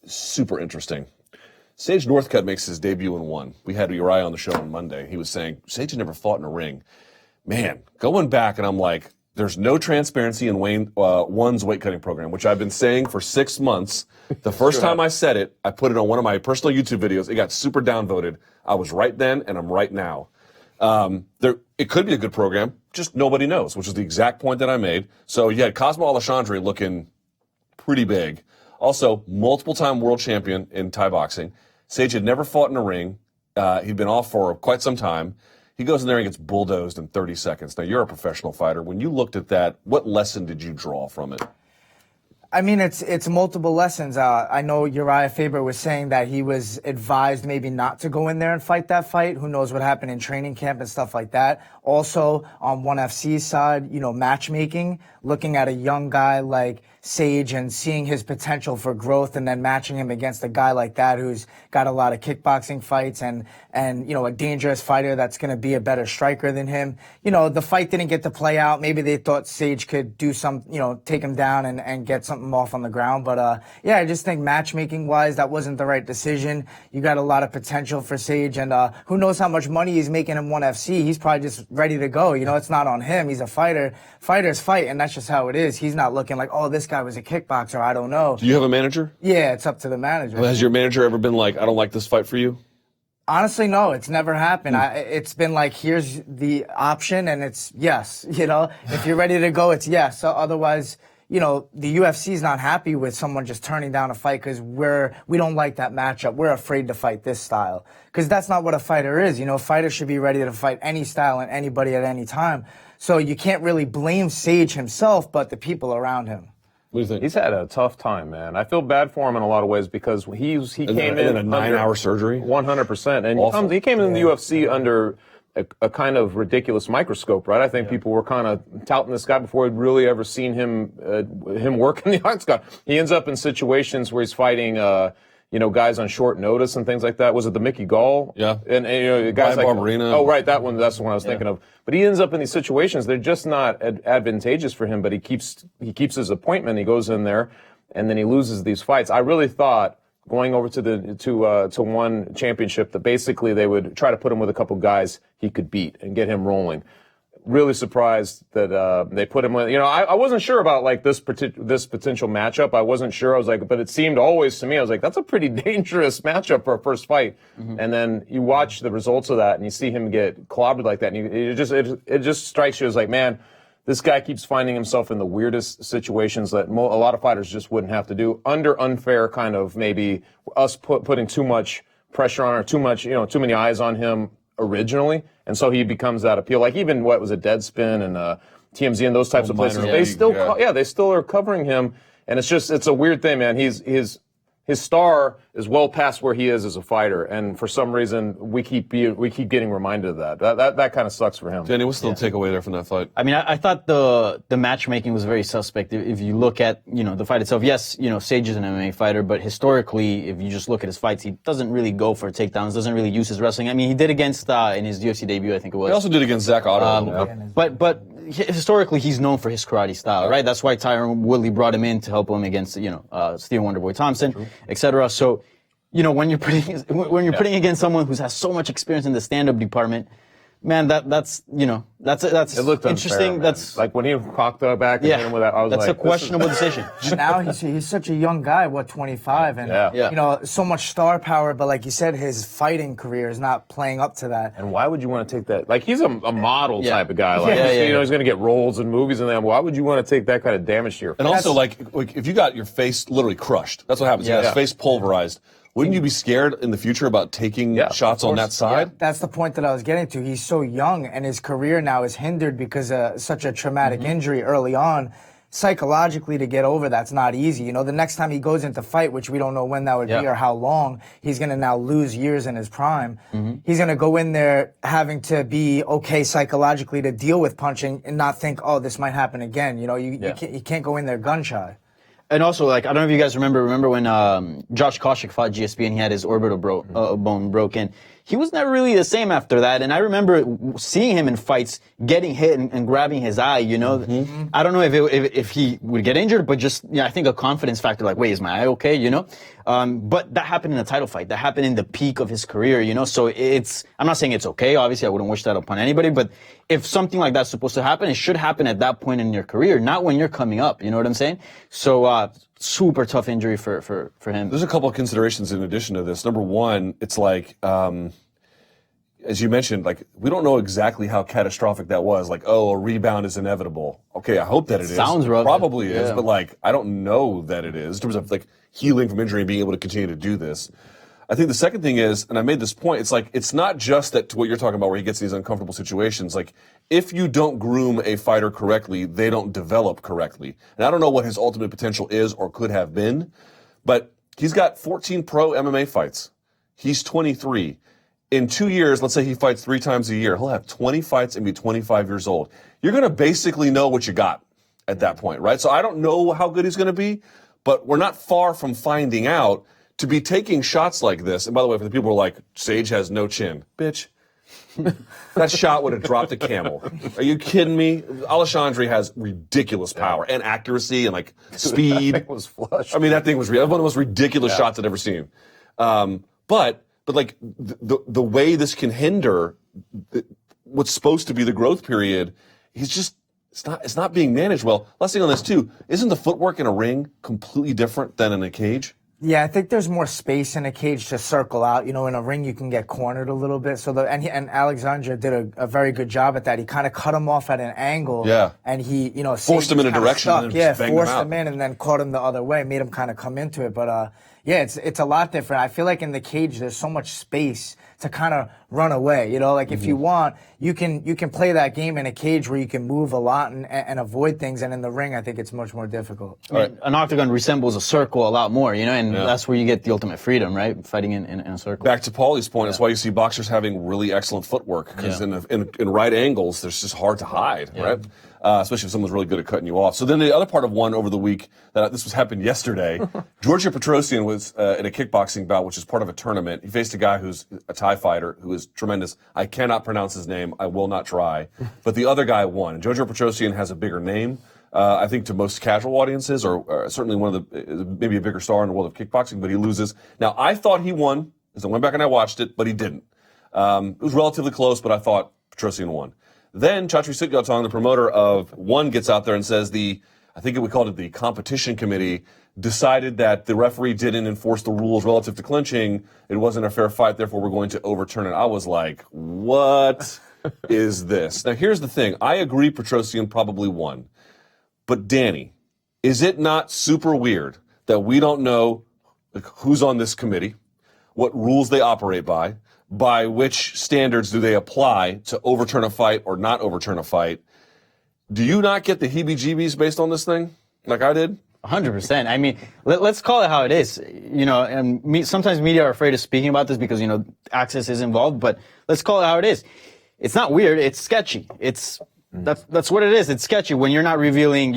super interesting. Sage Northcutt makes his debut in one. We had Uriah on the show on Monday. He was saying, Sage had never fought in a ring. Man, going back, and I'm like, there's no transparency in One's weight cutting program, which I've been saying for 6 months. The first time I said it, I put it on one of my personal YouTube videos. It got super downvoted. I was right then, and I'm right now. It could be a good program, just nobody knows, which is the exact point that I made. So you had Cosmo Alexandre looking pretty big. Also, multiple-time world champion in Thai boxing. Sage had never fought in a ring. He'd been off for quite some time. He goes in there and gets bulldozed in 30 seconds. Now, you're a professional fighter. When you looked at that, what lesson did you draw from it? I mean, it's multiple lessons. I know Uriah Faber was saying that he was advised maybe not to go in there and fight that fight. Who knows what happened in training camp and stuff like that. Also, on ONE FC's side, you know, matchmaking, looking at a young guy like Sage and seeing his potential for growth and then matching him against a guy like that who's got a lot of kickboxing fights and you know, a dangerous fighter that's going to be a better striker than him. You know, the fight didn't get to play out. Maybe they thought Sage could do you know, take him down and get something off on the ground. But yeah, I just think matchmaking wise, that wasn't the right decision. You got a lot of potential for Sage, and who knows how much money he's making in ONE FC. He's probably just ready to go. You know, it's not on him. He's a fighter. Fighters fight, and that's just how it is. He's not looking like, oh, this guy was a kickboxer. I don't know. Do you have a manager? Yeah, it's up to the manager. Has your manager ever been like, I don't like this fight for you? Honestly, no, it's never happened. It's been like, here's the option, and it's yes. You know, if you're ready to go, it's yes. So otherwise, you know, the UFC's not happy with someone just turning down a fight because we don't like that matchup. We're afraid to fight this style because that's not what a fighter is. You know, fighters should be ready to fight any style and anybody at any time. So you can't really blame Sage himself, but the people around him. What do you think? He's had a tough time, man. I feel bad for him in a lot of ways because he came in a 9-hour surgery. 100%, and he came in the UFC under a kind of ridiculous microscope, right? I think people were kind of touting this guy before we'd really ever seen him work in the octagon. He ends up in situations where he's fighting, you know, guys on short notice and things like that. Was it the Mickey Gall? Yeah. And you know, guys like Barberina. Oh, right, that one. That's the one I was thinking of. But he ends up in these situations. They're just not advantageous for him. But he keeps his appointment. He goes in there, and then he loses these fights. I really thought going over to one championship that basically they would try to put him with a couple guys he could beat and get him rolling. Really surprised that they put him with. I wasn't sure about like this potential matchup. I wasn't sure. I was like, but it seemed always to me. I was like, that's a pretty dangerous matchup for a first fight. Mm-hmm. And then you watch the results of that, and you see him get clobbered like that, and it just strikes you as like, man, this guy keeps finding himself in the weirdest situations that a lot of fighters just wouldn't have to do under unfair kind of maybe us putting too much pressure on or too many eyes on him originally, and so he becomes that appeal. Like even what was it, Deadspin and TMZ and those types of places. They still are covering him, and it's a weird thing, man. His star is well past where he is as a fighter, and for some reason we keep getting reminded of that. That kind of sucks for him. Danny, what's the takeaway there from that fight? I mean, I thought the matchmaking was very suspect. If you look at the fight itself, yes, Sage is an MMA fighter, but historically, if you just look at his fights, he doesn't really go for takedowns, doesn't really use his wrestling. I mean, he did against in his UFC debut, I think it was. He also did against Zach Otto a little bit. But historically, he's known for his karate style, right? That's why Tyron Woodley brought him in to help him against, Steve Wonderboy Thompson, etc. So, when you're putting against someone who has so much experience in the stand-up department, man, that's it looked interesting. Unfair, that's like when he cocked up back and hit him with that. I was that's like, a questionable decision. Now he's such a young guy, 25, and so much star power. But like you said, his fighting career is not playing up to that. And why would you want to take that? Like he's a model type of guy. Like he's going to get roles in movies and then. Why would you want to take that kind of damage to your face? And also, like if you got your face literally crushed, that's what happens. You got his face pulverized. Wouldn't you be scared in the future about taking shots on that side? Yeah, that's the point that I was getting to. He's so young, and his career now is hindered because of such a traumatic injury early on. Psychologically, to get over that's not easy. The next time he goes into fight, which we don't know when that would be or how long, he's going to now lose years in his prime. Mm-hmm. He's going to go in there having to be okay psychologically to deal with punching and not think, oh, this might happen again. You can't go in there gun shy. And also, I don't know if you guys remember when Josh Koscheck fought GSP and he had his orbital bone broken. He was not really the same after that. And I remember seeing him in fights, getting hit and grabbing his eye, Mm-hmm. I don't know if he would get injured, but just, I think a confidence factor, like, wait, is my eye okay, But that happened in a title fight. That happened in the peak of his career, So I'm not saying it's okay. Obviously, I wouldn't wish that upon anybody. But if something like that's supposed to happen, it should happen at that point in your career, not when you're coming up. You know what I'm saying? So, super tough injury for him. There's a couple of considerations in addition to this. Number one, it's like, as you mentioned, like, we don't know exactly how catastrophic that was. Like, a rebound is inevitable. Okay, I hope that it is. Sounds rough. Probably is, but like, I don't know that it is in terms of like healing from injury and being able to continue to do this. I think the second thing is, and I made this point, it's like, it's not just that to what you're talking about where he gets in these uncomfortable situations. Like, if you don't groom a fighter correctly, they don't develop correctly. And I don't know what his ultimate potential is or could have been, but he's got 14 pro MMA fights. He's 23. In 2 years, let's say he fights 3 times a year, he'll have 20 fights and be 25 years old. You're going to basically know what you got at that point, right? So I don't know how good he's going to be, but we're not far from finding out. To be taking shots like this, and by the way, for the people who are like, Sage has no chin. Bitch. That shot would have dropped a camel. Are you kidding me? Alexandre has ridiculous power and accuracy and like speed. That thing was flush. I mean, that thing was one of the most ridiculous shots I've ever seen. But like the way this can hinder what's supposed to be the growth period, it's not being managed well. Last thing on this too, isn't the footwork in a ring completely different than in a cage? Yeah, I think there's more space in a cage to circle out. In a ring you can get cornered a little bit. So and Alexandre did a very good job at that. He kind of cut him off at an angle. Yeah. And he, forced him in a direction. And forced him in and then caught him the other way, made him kind of come into it. But it's a lot different. I feel like in the cage there's so much space to kind of run away. If you want, you can play that game in a cage where you can move a lot and avoid things. And in the ring, I think it's much more difficult. An octagon resembles a circle a lot in and that's where you get the ultimate freedom, right? Fighting in a circle. Back to Paulie's point, that's why you see boxers having really excellent footwork, because in right angles, there's just hard to hide, right? Especially if someone's really good at cutting you off. So then the other part of one over the week, this happened yesterday, Georgia Petrosian was in a kickboxing bout, which is part of a tournament. He faced a guy who's a Thai fighter who is tremendous. I cannot pronounce his name. I will not try. But the other guy won. And Georgia Petrosian has a bigger name. I think to most casual audiences, or certainly one of the, maybe a bigger star in the world of kickboxing, but he loses. Now, I thought he won, as I went back and I watched it, but he didn't. It was relatively close, but I thought Petrosian won. Then Chatri Sityautong, the promoter of One, gets out there and says I think we called it the competition committee, decided that the referee didn't enforce the rules relative to clinching. It wasn't a fair fight, therefore we're going to overturn it. I was like, what is this? Now, here's the thing. I agree Petrosian probably won. But Danny, is it not super weird that we don't know who's on this committee, what rules they operate by which standards do they apply to overturn a fight or not overturn a fight? Do you not get the heebie-jeebies based on this thing, like I did? 100%. I mean, let's call it how it is. You know, and sometimes media are afraid of speaking about this because, you know, access is involved, but let's call it how it is. It's not weird, it's sketchy. That's what it is. It's sketchy when you're not revealing,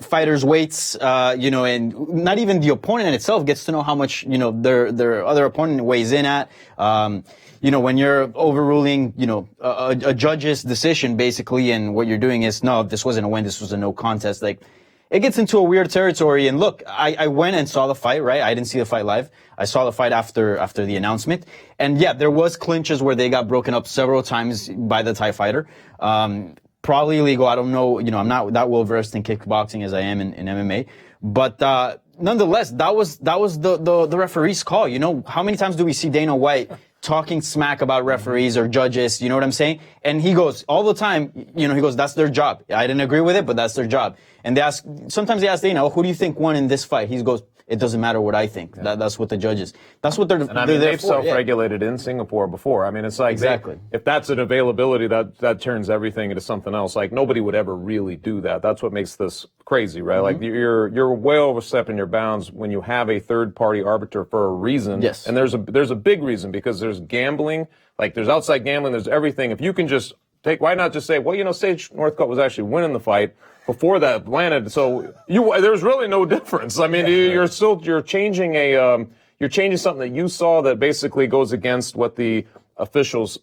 fighters' weights, and not even the opponent in itself gets to know how much, their other opponent weighs in at. When you're overruling, a judge's decision basically, and what you're doing is, no, this wasn't a win, this was a no contest. Like, it gets into a weird territory. And look, I went and saw the fight, right? I didn't see the fight live. I saw the fight after the announcement. And yeah, there was clinches where they got broken up several times by the Thai fighter. Probably illegal. I don't know. I'm not that well versed in kickboxing as I am in MMA. But, nonetheless, that was the referee's call. How many times do we see Dana White talking smack about referees or judges? You know what I'm saying? And he goes all the time, he goes, that's their job. I didn't agree with it, but that's their job. And sometimes they ask Dana, who do you think won in this fight? He goes, it doesn't matter what I think. Yeah. That's what the judges. That's what they're there for. They've self-regulated in Singapore before. I mean, it's like exactly. If that's an availability, that turns everything into something else. Like nobody would ever really do that. That's what makes this crazy, right? Mm-hmm. Like you're way overstepping your bounds when you have a third-party arbiter for a reason. Yes. And there's a big reason because there's gambling. Like there's outside gambling. There's everything. If you can just why not just say, well, Sage Northcutt was actually winning the fight before that landed, so there's really no difference. I mean, you're changing you're changing something that you saw that basically goes against what the officials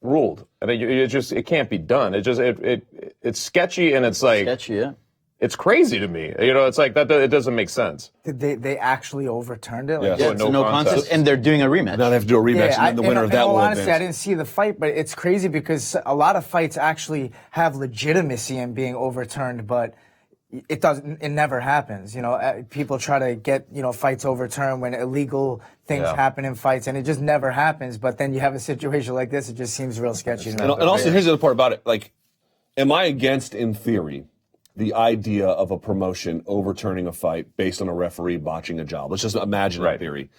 ruled, and it can't be done. It's sketchy, and it's like sketchy, yeah. It's crazy to me. It's like that. It doesn't make sense. Did they actually overturned it? Yeah, it's a no contest, and they're doing a rematch. Now they have to do a rematch, and then the winner of that will advance. Honestly, I didn't see the fight, but it's crazy because a lot of fights actually have legitimacy in being overturned, but it doesn't. It never happens. People try to get fights overturned when illegal things happen in fights, and it just never happens. But then you have a situation like this; it just seems real sketchy. And also, here's the other part about it: like, am I against, in theory, the idea of a promotion overturning a fight based on a referee botching a job? Let's just imagine in theory.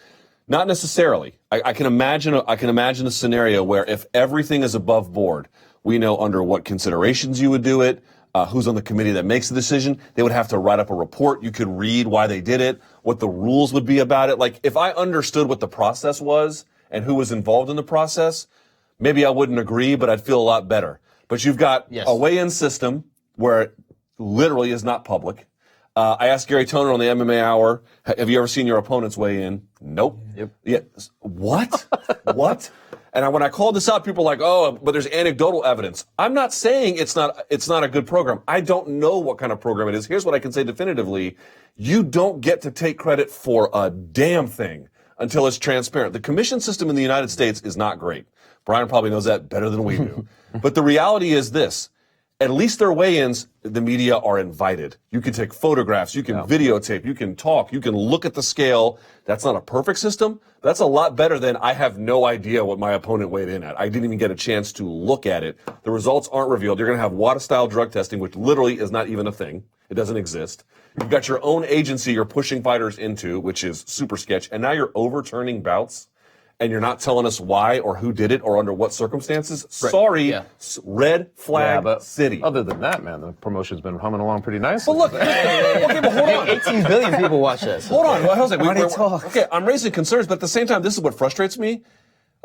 Not necessarily. I can imagine a scenario where if everything is above board, we know under what considerations you would do it, who's on the committee that makes the decision. They would have to write up a report. You could read why they did it, what the rules would be about it. Like, if I understood what the process was and who was involved in the process, maybe I wouldn't agree, but I'd feel a lot better. But you've got a weigh-in system where it literally is not public. I asked Gary Toner on the MMA Hour, have you ever seen your opponents weigh in? Nope. Yep. Yeah. What? What? And when I called this out, people were like, oh, but there's anecdotal evidence. I'm not saying it's not a good program. I don't know what kind of program it is. Here's what I can say definitively. You don't get to take credit for a damn thing until it's transparent. The commission system in the United States is not great. Brian probably knows that better than we do. But the reality is this. At least their weigh-ins, the media are invited. You can take photographs, you can videotape, you can talk, you can look at the scale. That's not a perfect system. That's a lot better than I have no idea what my opponent weighed in at. I didn't even get a chance to look at it. The results aren't revealed. You're going to have WADA-style drug testing, which literally is not even a thing. It doesn't exist. You've got your own agency you're pushing fighters into, which is super sketch, and now you're overturning bouts. And you're not telling us why or who did it or under what circumstances? Right. Sorry, red flag city. Other than that, man, the promotion's been humming along pretty nice. But look, okay, but hold on. 18 billion people watch this. Hold on. Well, talk. Okay, I'm raising concerns, but at the same time, this is what frustrates me.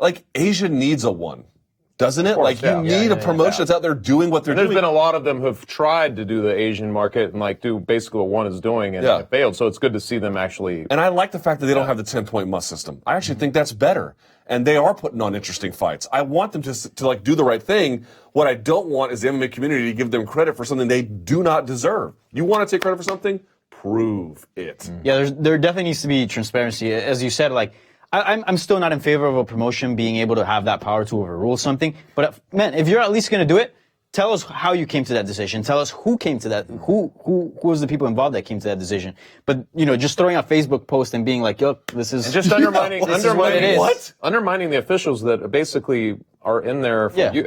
Like, Asia needs a one. doesn't it? course, Like, you need a promotion that's out there doing what they're There's doing. been a lot of them who've tried to do the Asian market and like do basically what one is doing and it failed. So it's good to see them actually. And I like the fact that they don't have the 10-point must system. I actually think that's better. And they are putting on interesting fights. I want them to like do the right thing. What I don't want is the MMA community to give them credit for something they do not deserve. You want to take credit for something? Prove it. Yeah, there definitely needs to be transparency. As you said, like, I'm still not in favor of a promotion being able to have that power to overrule something. But man, if you're at least going to do it, tell us how you came to that decision. Tell us who came to that. Who was the people involved that came to that decision? But just throwing a Facebook post and being like, "Yo, this is just undermining the officials that basically are in there for you."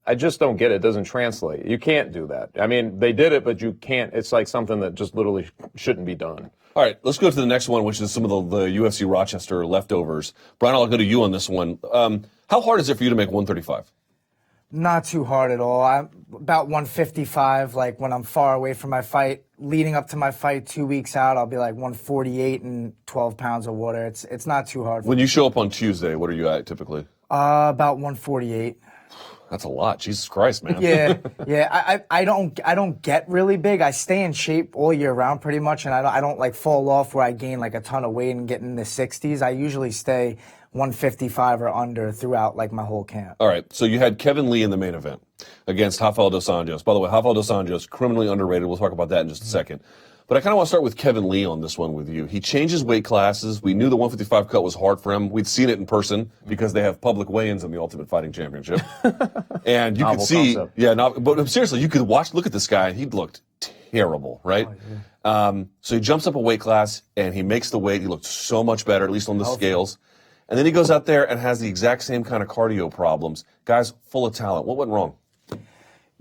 I just don't get it. It doesn't translate. You can't do that. I mean, they did it, but you can't. It's like something that just literally shouldn't be done. All right, let's go to the next one, which is some of the UFC Rochester leftovers. Brian, I'll go to you on this one. How hard is it for you to make 135? Not too hard at all. I'm about 155. Like when I'm far away from my fight, leading up to my fight 2 weeks out, I'll be like 148 and 12 pounds of water. It's not too hard. When you show up on Tuesday, what are you at typically? About 148. That's a lot. Jesus Christ, man. Yeah. I don't get really big. I stay in shape all year round pretty much, and I don't like fall off where I gain like a ton of weight and get in the 60s. I usually stay 155 or under throughout like my whole camp. All right, so you had Kevin Lee in the main event against Rafael dos Anjos. By the way, Rafael dos Anjos, criminally underrated. We'll talk about that in just a second. But I kind of want to start with Kevin Lee on this one with you. He changes weight classes. We knew the 155 cut was hard for him. We'd seen it in person because they have public weigh-ins in the Ultimate Fighting Championship. And you could see, but seriously, you could look at this guy. He looked terrible, right? Oh, yeah. So he jumps up a weight class and he makes the weight. He looked so much better, at least on the scales. And then he goes out there and has the exact same kind of cardio problems. Guy's full of talent. What went wrong?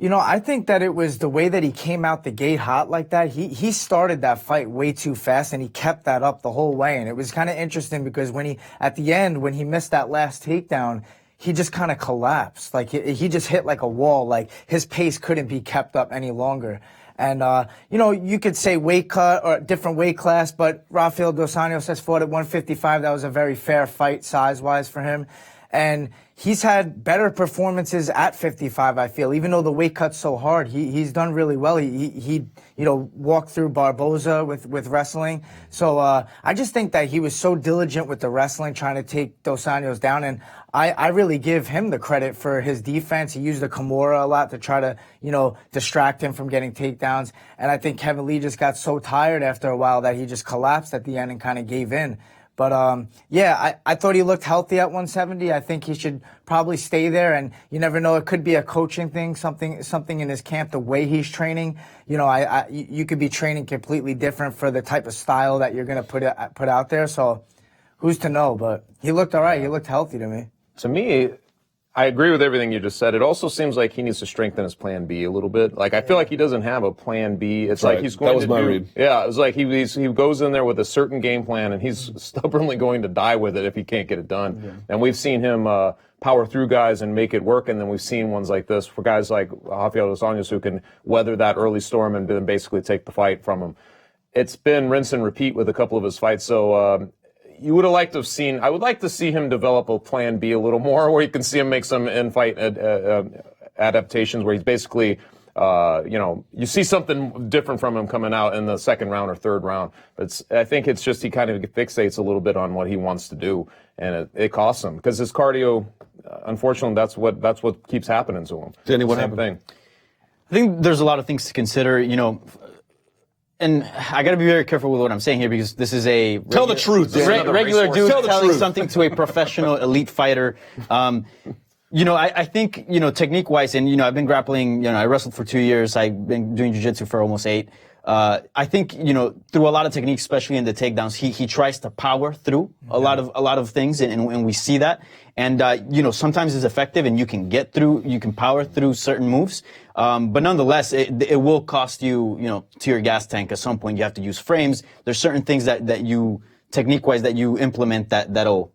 I think that it was the way that he came out the gate hot like that. He started that fight way too fast, and he kept that up the whole way. And it was kind of interesting because at the end, when he missed that last takedown, he just kind of collapsed. Like he just hit like a wall. Like his pace couldn't be kept up any longer. And, you could say weight cut or different weight class, but Rafael dos Anjos has fought at 155. That was a very fair fight size-wise for him. And he's had better performances at 55, I feel. Even though the weight cut's so hard, he's done really well. He walked through Barboza with wrestling. So I just think that he was so diligent with the wrestling, trying to take Dos Anjos down. And I really give him the credit for his defense. He used the Kimura a lot to try to, distract him from getting takedowns. And I think Kevin Lee just got so tired after a while that he just collapsed at the end and kind of gave in. But, I thought he looked healthy at 170. I think he should probably stay there. And you never know, it could be a coaching thing, something in his camp, the way he's training. You could be training completely different for the type of style that you're going to put out there. So who's to know? But he looked all right. He looked healthy to me. To me, I agree with everything you just said. It also seems like he needs to strengthen his plan B a little bit. Like, I feel like he doesn't have a plan B. It's like he's going to do... That was my read. Yeah, it was like he goes in there with a certain game plan, and he's stubbornly going to die with it if he can't get it done. Yeah. And we've seen him power through guys and make it work, and then we've seen ones like this for guys like Rafael dos Anjos who can weather that early storm and then basically take the fight from him. It's been rinse and repeat with a couple of his fights, so... You would have liked to have seen. I would like to see him develop a plan B a little more, where you can see him make some in-fight adaptations, where he's basically, you see something different from him coming out in the second round or third round. But I think it's just he kind of fixates a little bit on what he wants to do, and it costs him because his cardio. Unfortunately, that's what keeps happening to him. Danny, what Same happened? thing. I think there's a lot of things to consider. And I got to be very careful with what I'm saying here because this is a tell the truth. Regular dude telling something to a professional elite fighter. I think technique-wise, and I've been grappling. I wrestled for 2 years. I've been doing jiu-jitsu for almost 8. I think through a lot of techniques, especially in the takedowns, he tries to power through a lot of things, and we see that. And sometimes it's effective, and you can power through certain moves. But nonetheless, it will cost you, to your gas tank at some point. You have to use frames. There's certain things that you technique-wise that you implement that'll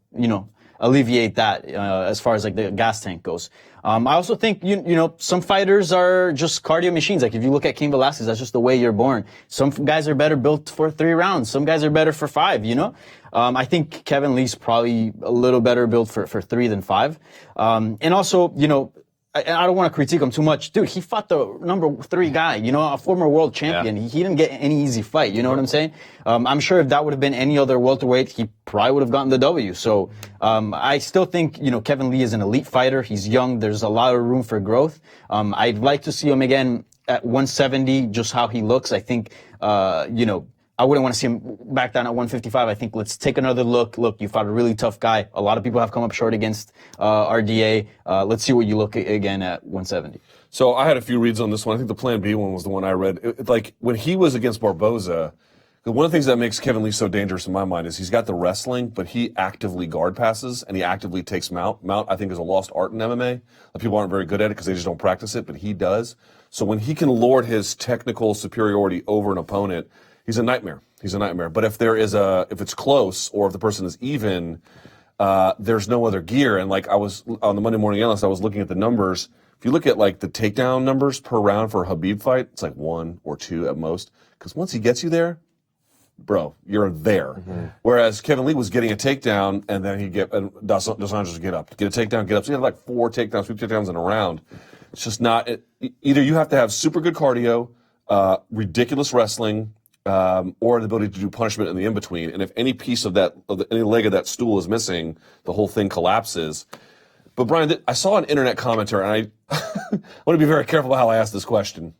alleviate that as far as like the gas tank goes. I also think, you know, some fighters are just cardio machines. Like if you look at Cain Velasquez, that's just the way you're born. Some guys are better built for 3 rounds. Some guys are better for 5, you know? I think Kevin Lee's probably a little better built for 3 than 5. And also, you know, I don't want to critique him too much. Dude, he fought the number 3 guy, you know, a former world champion. Yeah. He didn't get any easy fight, you know what I'm saying? I'm sure if that would have been any other welterweight, he probably would have gotten the W. So, I still think, you know, Kevin Lee is an elite fighter. He's young. There's a lot of room for growth. I'd like to see him again at 170, just how he looks. I think, you know, I wouldn't want to see him back down at 155. I think let's take another look. Look, you fought a really tough guy. A lot of people have come up short against RDA. Let's see what you look again at 170. So I had a few reads on this one. I think the Plan B one was the one I read. Like when he was against Barboza, one of the things that makes Kevin Lee so dangerous in my mind is he's got the wrestling, but he actively guard passes and he actively takes mount. Mount, I think, is a lost art in MMA. People aren't very good at it because they just don't practice it, but he does. So when he can lord his technical superiority over an opponent, he's a nightmare. He's a nightmare. But if it's close or if the person is even, there's no other gear. And like I was on the Monday Morning Analyst, I was looking at the numbers. If you look at like the takedown numbers per round for a Habib fight, it's like 1 or 2 at most. Because once he gets you there, bro, you're there. Mm-hmm. Whereas Kevin Lee was getting a takedown and then dos Anjos would get up. Get a takedown, get up. So he had like 4 takedowns, 3 takedowns in a round. It's just not, either you have to have super good cardio, ridiculous wrestling, or the ability to do punishment in the in-between. And if any piece of that, any leg of that stool is missing, the whole thing collapses. But Brian, I saw an internet commenter, and I want to be very careful about how I ask this question.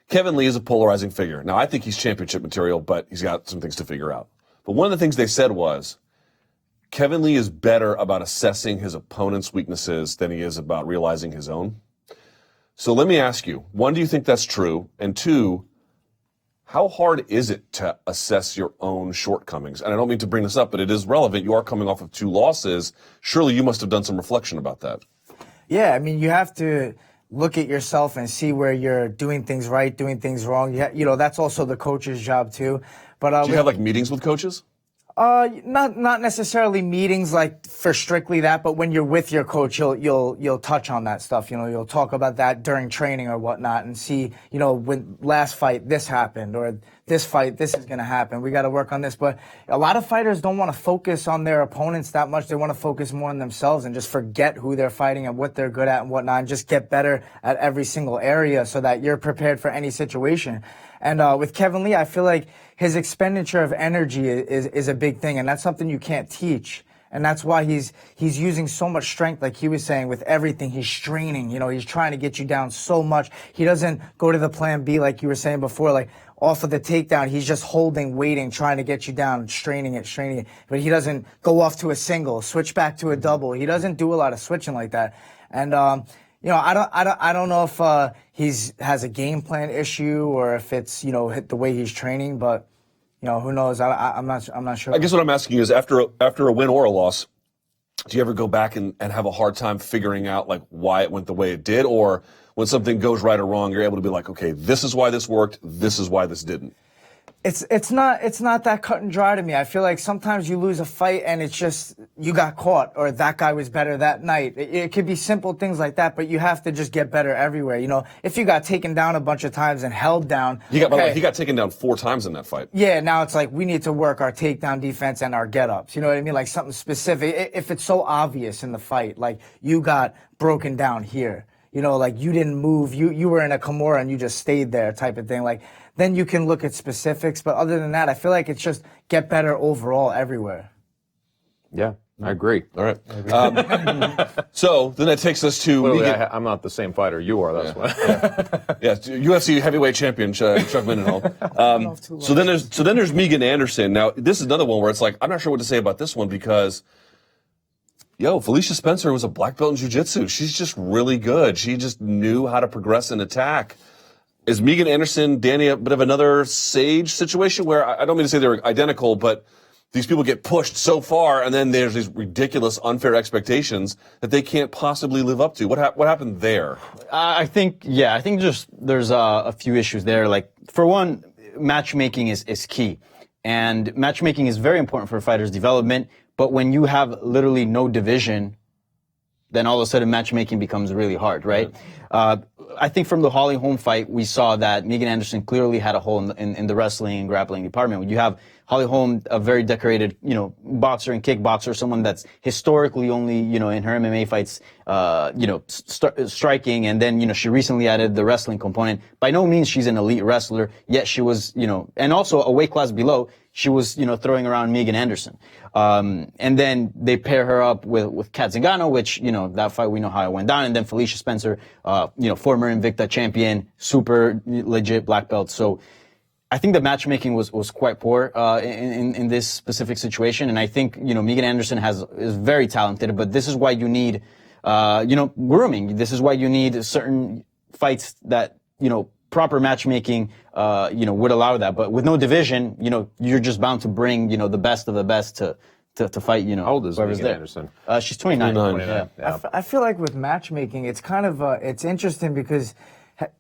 Kevin Lee is a polarizing figure. Now, I think he's championship material, but he's got some things to figure out. But one of the things they said was, Kevin Lee is better about assessing his opponent's weaknesses than he is about realizing his own. So let me ask you, 1, do you think that's true? And 2, how hard is it to assess your own shortcomings? And I don't mean to bring this up, but it is relevant. You are coming off of 2 losses. Surely you must have done some reflection about that. Yeah, I mean, you have to look at yourself and see where you're doing things right, doing things wrong. You know, that's also the coach's job too. But do you have like meetings with coaches? Not necessarily meetings like for strictly that, but when you're with your coach, you'll touch on that stuff. You know, you'll talk about that during training or whatnot and see, you know, when last fight this happened or this fight this is going to happen. We got to work on this. But a lot of fighters don't want to focus on their opponents that much. They want to focus more on themselves and just forget who they're fighting and what they're good at and whatnot, and just get better at every single area so that you're prepared for any situation. And with Kevin Lee, I feel like his expenditure of energy is a big thing, and that's something you can't teach. And that's why he's using so much strength, like he was saying, with everything. He's straining, you know, he's trying to get you down so much. He doesn't go to the Plan B like you were saying before, like off of the takedown. He's just holding, waiting, trying to get you down, straining it. But he doesn't go off to a single, switch back to a double. He doesn't do a lot of switching like that. And you know, I don't know if has a game plan issue or if it's, you know, the way he's training, but you know, who knows? I'm not sure. I guess what I'm asking you is after a win or a loss, do you ever go back and have a hard time figuring out like why it went the way it did, or when something goes right or wrong, you're able to be like, okay, this is why this worked, this is why this didn't? It's not that cut and dry to me. I feel like sometimes you lose a fight and it's just you got caught or that guy was better that night. It could be simple things like that, but you have to just get better everywhere. You know, if you got taken down a bunch of times and held down, he got taken down 4 times in that fight. Yeah, now it's like we need to work our takedown defense and our get-ups. You know what I mean? Like something specific. If it's so obvious in the fight, like you got broken down here. You know, like you didn't move, you were in a Kimura and you just stayed there type of thing. Like, then you can look at specifics. But other than that, I feel like it's just get better overall everywhere. Yeah, I agree. All right. So then that takes us to... Clearly, I'm not the same fighter you are, that's why. Yeah, UFC heavyweight champion, Chuck Mindenhall. So then there's Megan Anderson. Now, this is another one where it's like, I'm not sure what to say about this one because... Felicia Spencer was a black belt in jiu-jitsu. She's just really good. She just knew how to progress and attack. Is Megan Anderson, Danny, a bit of another Sage situation where I don't mean to say they're identical, but these people get pushed so far and then there's these ridiculous, unfair expectations that they can't possibly live up to. What happened there? I think there's a few issues there. Like, for one, matchmaking is key. And matchmaking is very important for a fighter's development, But when you have literally no division, then all of a sudden matchmaking becomes really hard, right? I think from the Holly Holm fight, we saw that Megan Anderson clearly had a hole in the wrestling and grappling department. When you have Holly Holm, a very decorated, boxer and kickboxer, someone that's historically only, in her MMA fights, striking, and then, she recently added the wrestling component. By no means she's an elite wrestler, yet she was, and also a weight class below, she was, throwing around Megan Anderson. And then they pair her up with Kat Zingano, which, that fight, we know how it went down. And then Felicia Spencer, former Invicta champion, super legit black belt. So I think the matchmaking was quite poor, in this specific situation. And I think, Megan Anderson is very talented, but this is why you need, grooming. This is why you need certain fights that, proper matchmaking, would allow that. But with no division, you're just bound to bring, the best of the best to fight, How old is Megan Anderson? She's 29. 29. Yeah. I feel like with matchmaking, it's kind of it's interesting because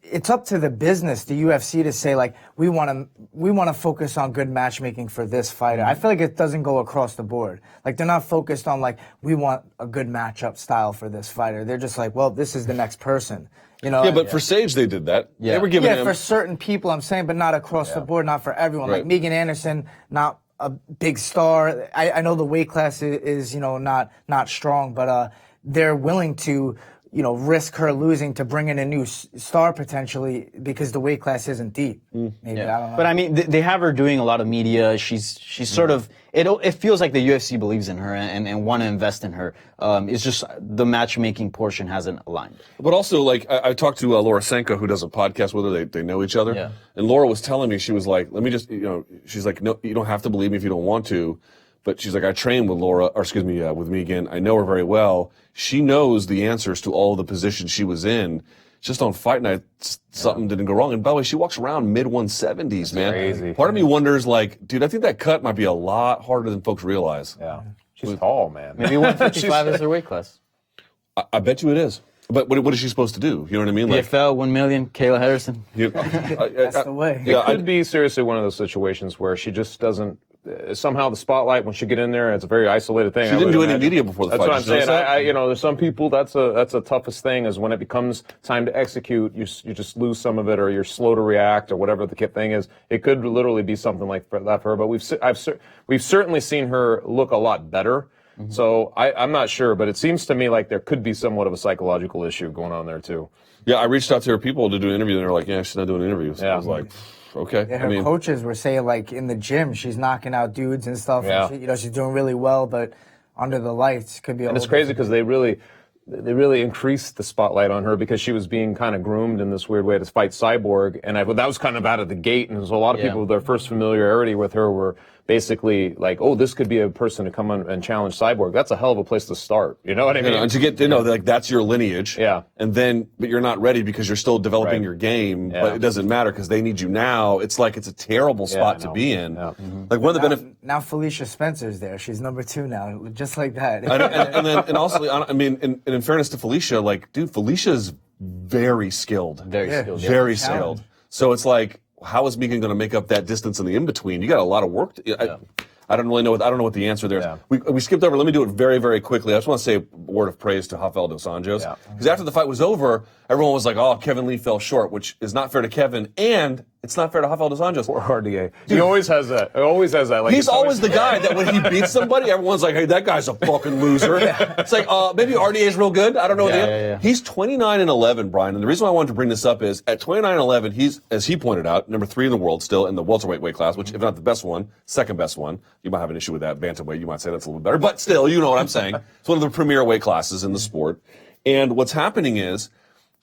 it's up to the business, the UFC, to say like we want to focus on good matchmaking for this fighter. I feel like it doesn't go across the board. Like they're not focused on like we want a good matchup style for this fighter. They're just like, well, this is the next person. Yeah, but for Sage, they did that. Yeah. They were giving him... for certain people, I'm saying, but not across the board, not for everyone. Right. Like Megan Anderson, not a big star. I know the weight class is not strong, but they're willing to risk her losing to bring in a new star potentially because the weight class isn't deep. Maybe I don't know. But I mean, they have her doing a lot of media. She's sort of it feels like the UFC believes in her and want to invest in her. It's just the matchmaking portion hasn't aligned. But also, like, I talked to Laura Senko, who does a podcast with her. They know each other. Yeah. And Laura was telling me, she was like, let me just, she's like, no, you don't have to believe me if you don't want to. But she's like, I trained with with Megan. I know her very well. She knows the answers to all the positions she was in. Just on fight night, something didn't go wrong. And by the way, she walks around mid-170s, man. Crazy. Part of me wonders, like, dude, I think that cut might be a lot harder than folks realize. Yeah. She's tall, man. Maybe 155 is her weight class. I bet you it is. But what is she supposed to do? You know what I mean? Like, PFL, 1 million, Kayla Henderson. That's the way. Yeah, It could be seriously one of those situations where she just doesn't. Somehow the spotlight, when she get in there, it's a very isolated thing. She didn't do any media before the fight. That's what I'm saying. There's some people that's the toughest thing is when it becomes time to execute, you just lose some of it, or you're slow to react, or whatever the thing is. It could literally be something like that for her. But we've certainly seen her look a lot better. Mm-hmm. So I'm not sure, but it seems to me like there could be somewhat of a psychological issue going on there too. Yeah, I reached out to her people to do an interview, and they're like, "Yeah, she's not doing interviews." So yeah. I was like, okay. Yeah, her coaches were saying like in the gym she's knocking out dudes and stuff. Yeah. And she's doing really well, but under the lights could be. And it's crazy because they really increased the spotlight on her because she was being kind of groomed in this weird way to fight Cyborg, and that was kind of out of the gate. And so a lot of people, their first familiarity with her were basically like, oh, this could be a person to come on and challenge Cyborg. That's a hell of a place to start. You know what I mean? And to get to know, like, that's your lineage. Yeah. And then, but you're not ready because you're still developing your game, but it doesn't matter because they need you now. It's like, it's a terrible spot to be in. Yeah. Mm-hmm. Like, one of the benefits. Now Felicia Spencer's there. She's number 2 now, just like that. and also, I mean, in fairness to Felicia, like, dude, Felicia's very skilled. Very skilled. So it's like, how is Megan going to make up that distance in the in-between? You got a lot of work. I don't really know. I don't know what the answer there is. Yeah. We skipped over. Let me do it very, very quickly. I just want to say a word of praise to Rafael dos Anjos. Because after the fight was over, everyone was like, oh, Kevin Lee fell short, which is not fair to Kevin, and it's not fair to Rafael dos Anjos. Poor RDA. He always has that. Like, he's always the guy that when he beats somebody, everyone's like, hey, that guy's a fucking loser. It's like, maybe RDA's real good. I don't know. He's 29-11, Brian. And the reason why I wanted to bring this up is at 29-11, he's, as he pointed out, number 3 in the world still in the welterweight weight class, which, if not the best one, second best one. You might have an issue with that. Bantamweight, you might say that's a little bit better. But still, you know what I'm saying. It's one of the premier weight classes in the sport. And what's happening is,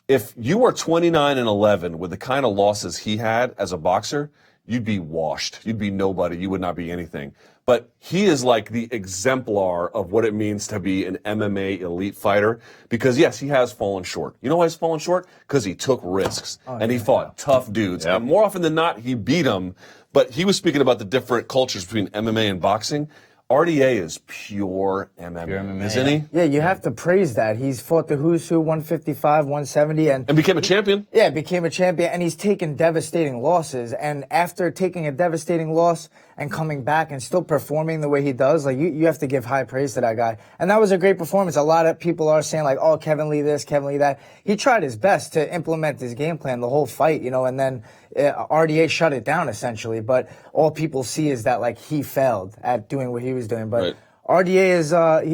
if you are 29-11 with the kind of losses he had as a boxer, you'd be washed. You'd be nobody. You would not be anything. But he is like the exemplar of what it means to be an MMA elite fighter. Because, yes, he has fallen short. You know why he's fallen short? Because he took risks. And he fought tough dudes. And more often than not, he beat them. But he was speaking about the different cultures between MMA and boxing. RDA is pure MMA, isn't he? Yeah, you have to praise that. He's fought the who's who, 155, 170, and became a champion. Yeah, became a champion, and he's taken devastating losses. And after taking a devastating loss and coming back and still performing the way he does, like you have to give high praise to that guy. And that was a great performance. A lot of people are saying like, oh, Kevin Lee this, Kevin Lee that. He tried his best to implement his game plan the whole fight, and then RDA shut it down essentially. But all people see is that like he failed at doing what he was doing. But RDA is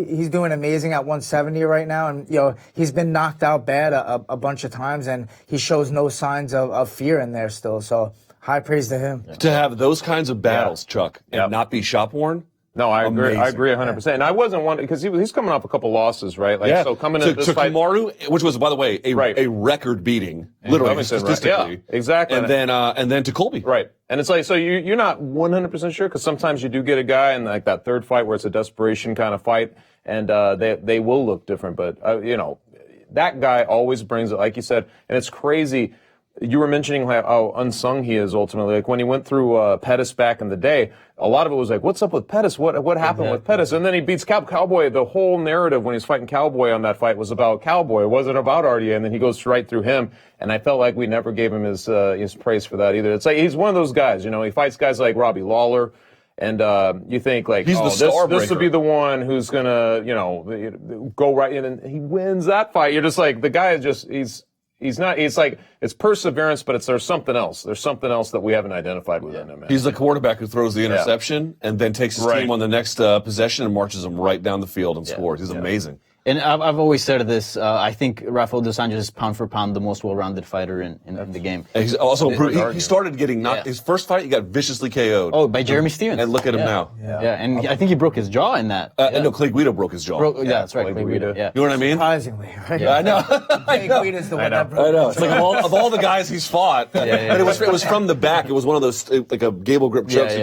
he's doing amazing at 170 right now, and he's been knocked out bad a bunch of times, and he shows no signs of fear in there still. So high praise to him. To have those kinds of battles, Chuck, and not be shop worn. No, I agree. Amazing. I agree 100%. And I wasn't one because he's coming off a couple losses, right? Like, so coming into this fight, Kamaru, which was, by the way, a record beating, literally statistically. Yeah, exactly. And then to Colby. Right. And it's like, so you're not 100% sure, because sometimes you do get a guy in like that third fight where it's a desperation kind of fight, and they will look different. But that guy always brings it, like you said, and it's crazy. You were mentioning how unsung he is ultimately. Like when he went through Pettis back in the day, a lot of it was like, what's up with Pettis? What happened with Pettis? And then he beats Cowboy. The whole narrative when he's fighting Cowboy on that fight was about Cowboy. It wasn't about RDA. And then he goes right through him. And I felt like we never gave him his praise for that either. It's like he's one of those guys, he fights guys like Robbie Lawler. And you think like, he's this would be the one who's gonna, go right in, and he wins that fight. You're just like, the guy is just, He's not. It's like it's perseverance, but there's something else. There's something else that we haven't identified within him. He's the quarterback who throws the interception and then takes his team on the next possession and marches them right down the field and scores. He's amazing. And I've always said this. I think Rafael dos Anjos is pound for pound the most well-rounded fighter in the game. And he's also improved. He started getting knocked. His first fight, he got viciously KO'd. Oh, by Jeremy Stevens. And look at him now. Yeah, and I think he broke his jaw in that. No, Clay Guida broke his jaw. That's right, Clay Guida. Yeah. You know what I mean? Surprisingly, right? I know. Clay Guida's the one that broke. I know. It's like of all the guys he's fought, and it was from the back. It was one of those like a gable grip chokes. He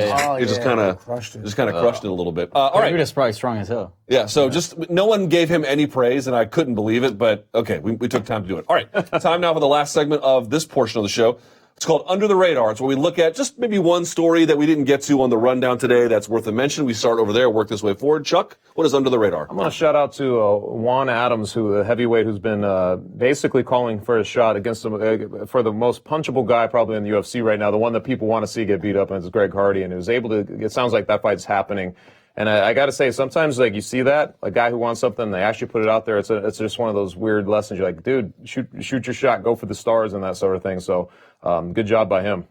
just kind of crushed it a little bit. All right. Guida's probably strong as hell. Yeah. So just no one gave him any praise, and I couldn't believe it. But okay, we took time to do it. All right. Time now for the last segment of this portion of the show. It's called Under the Radar. It's where we look at just maybe one story that we didn't get to on the rundown today that's worth a mention. We start over there, work this way forward. Chuck, what is Under the Radar? I'm going to shout out to Juan Adams, a heavyweight who's been basically calling for a shot against him, for the most punchable guy probably in the UFC right now, the one that people want to see get beat up, and it's Greg Hardy, and he was able to, it sounds like that fight's happening. And I got to say, sometimes like you see that, a guy who wants something, they actually put it out there. It's just one of those weird lessons. You're like, dude, shoot your shot, go for the stars and that sort of thing. So good job by him.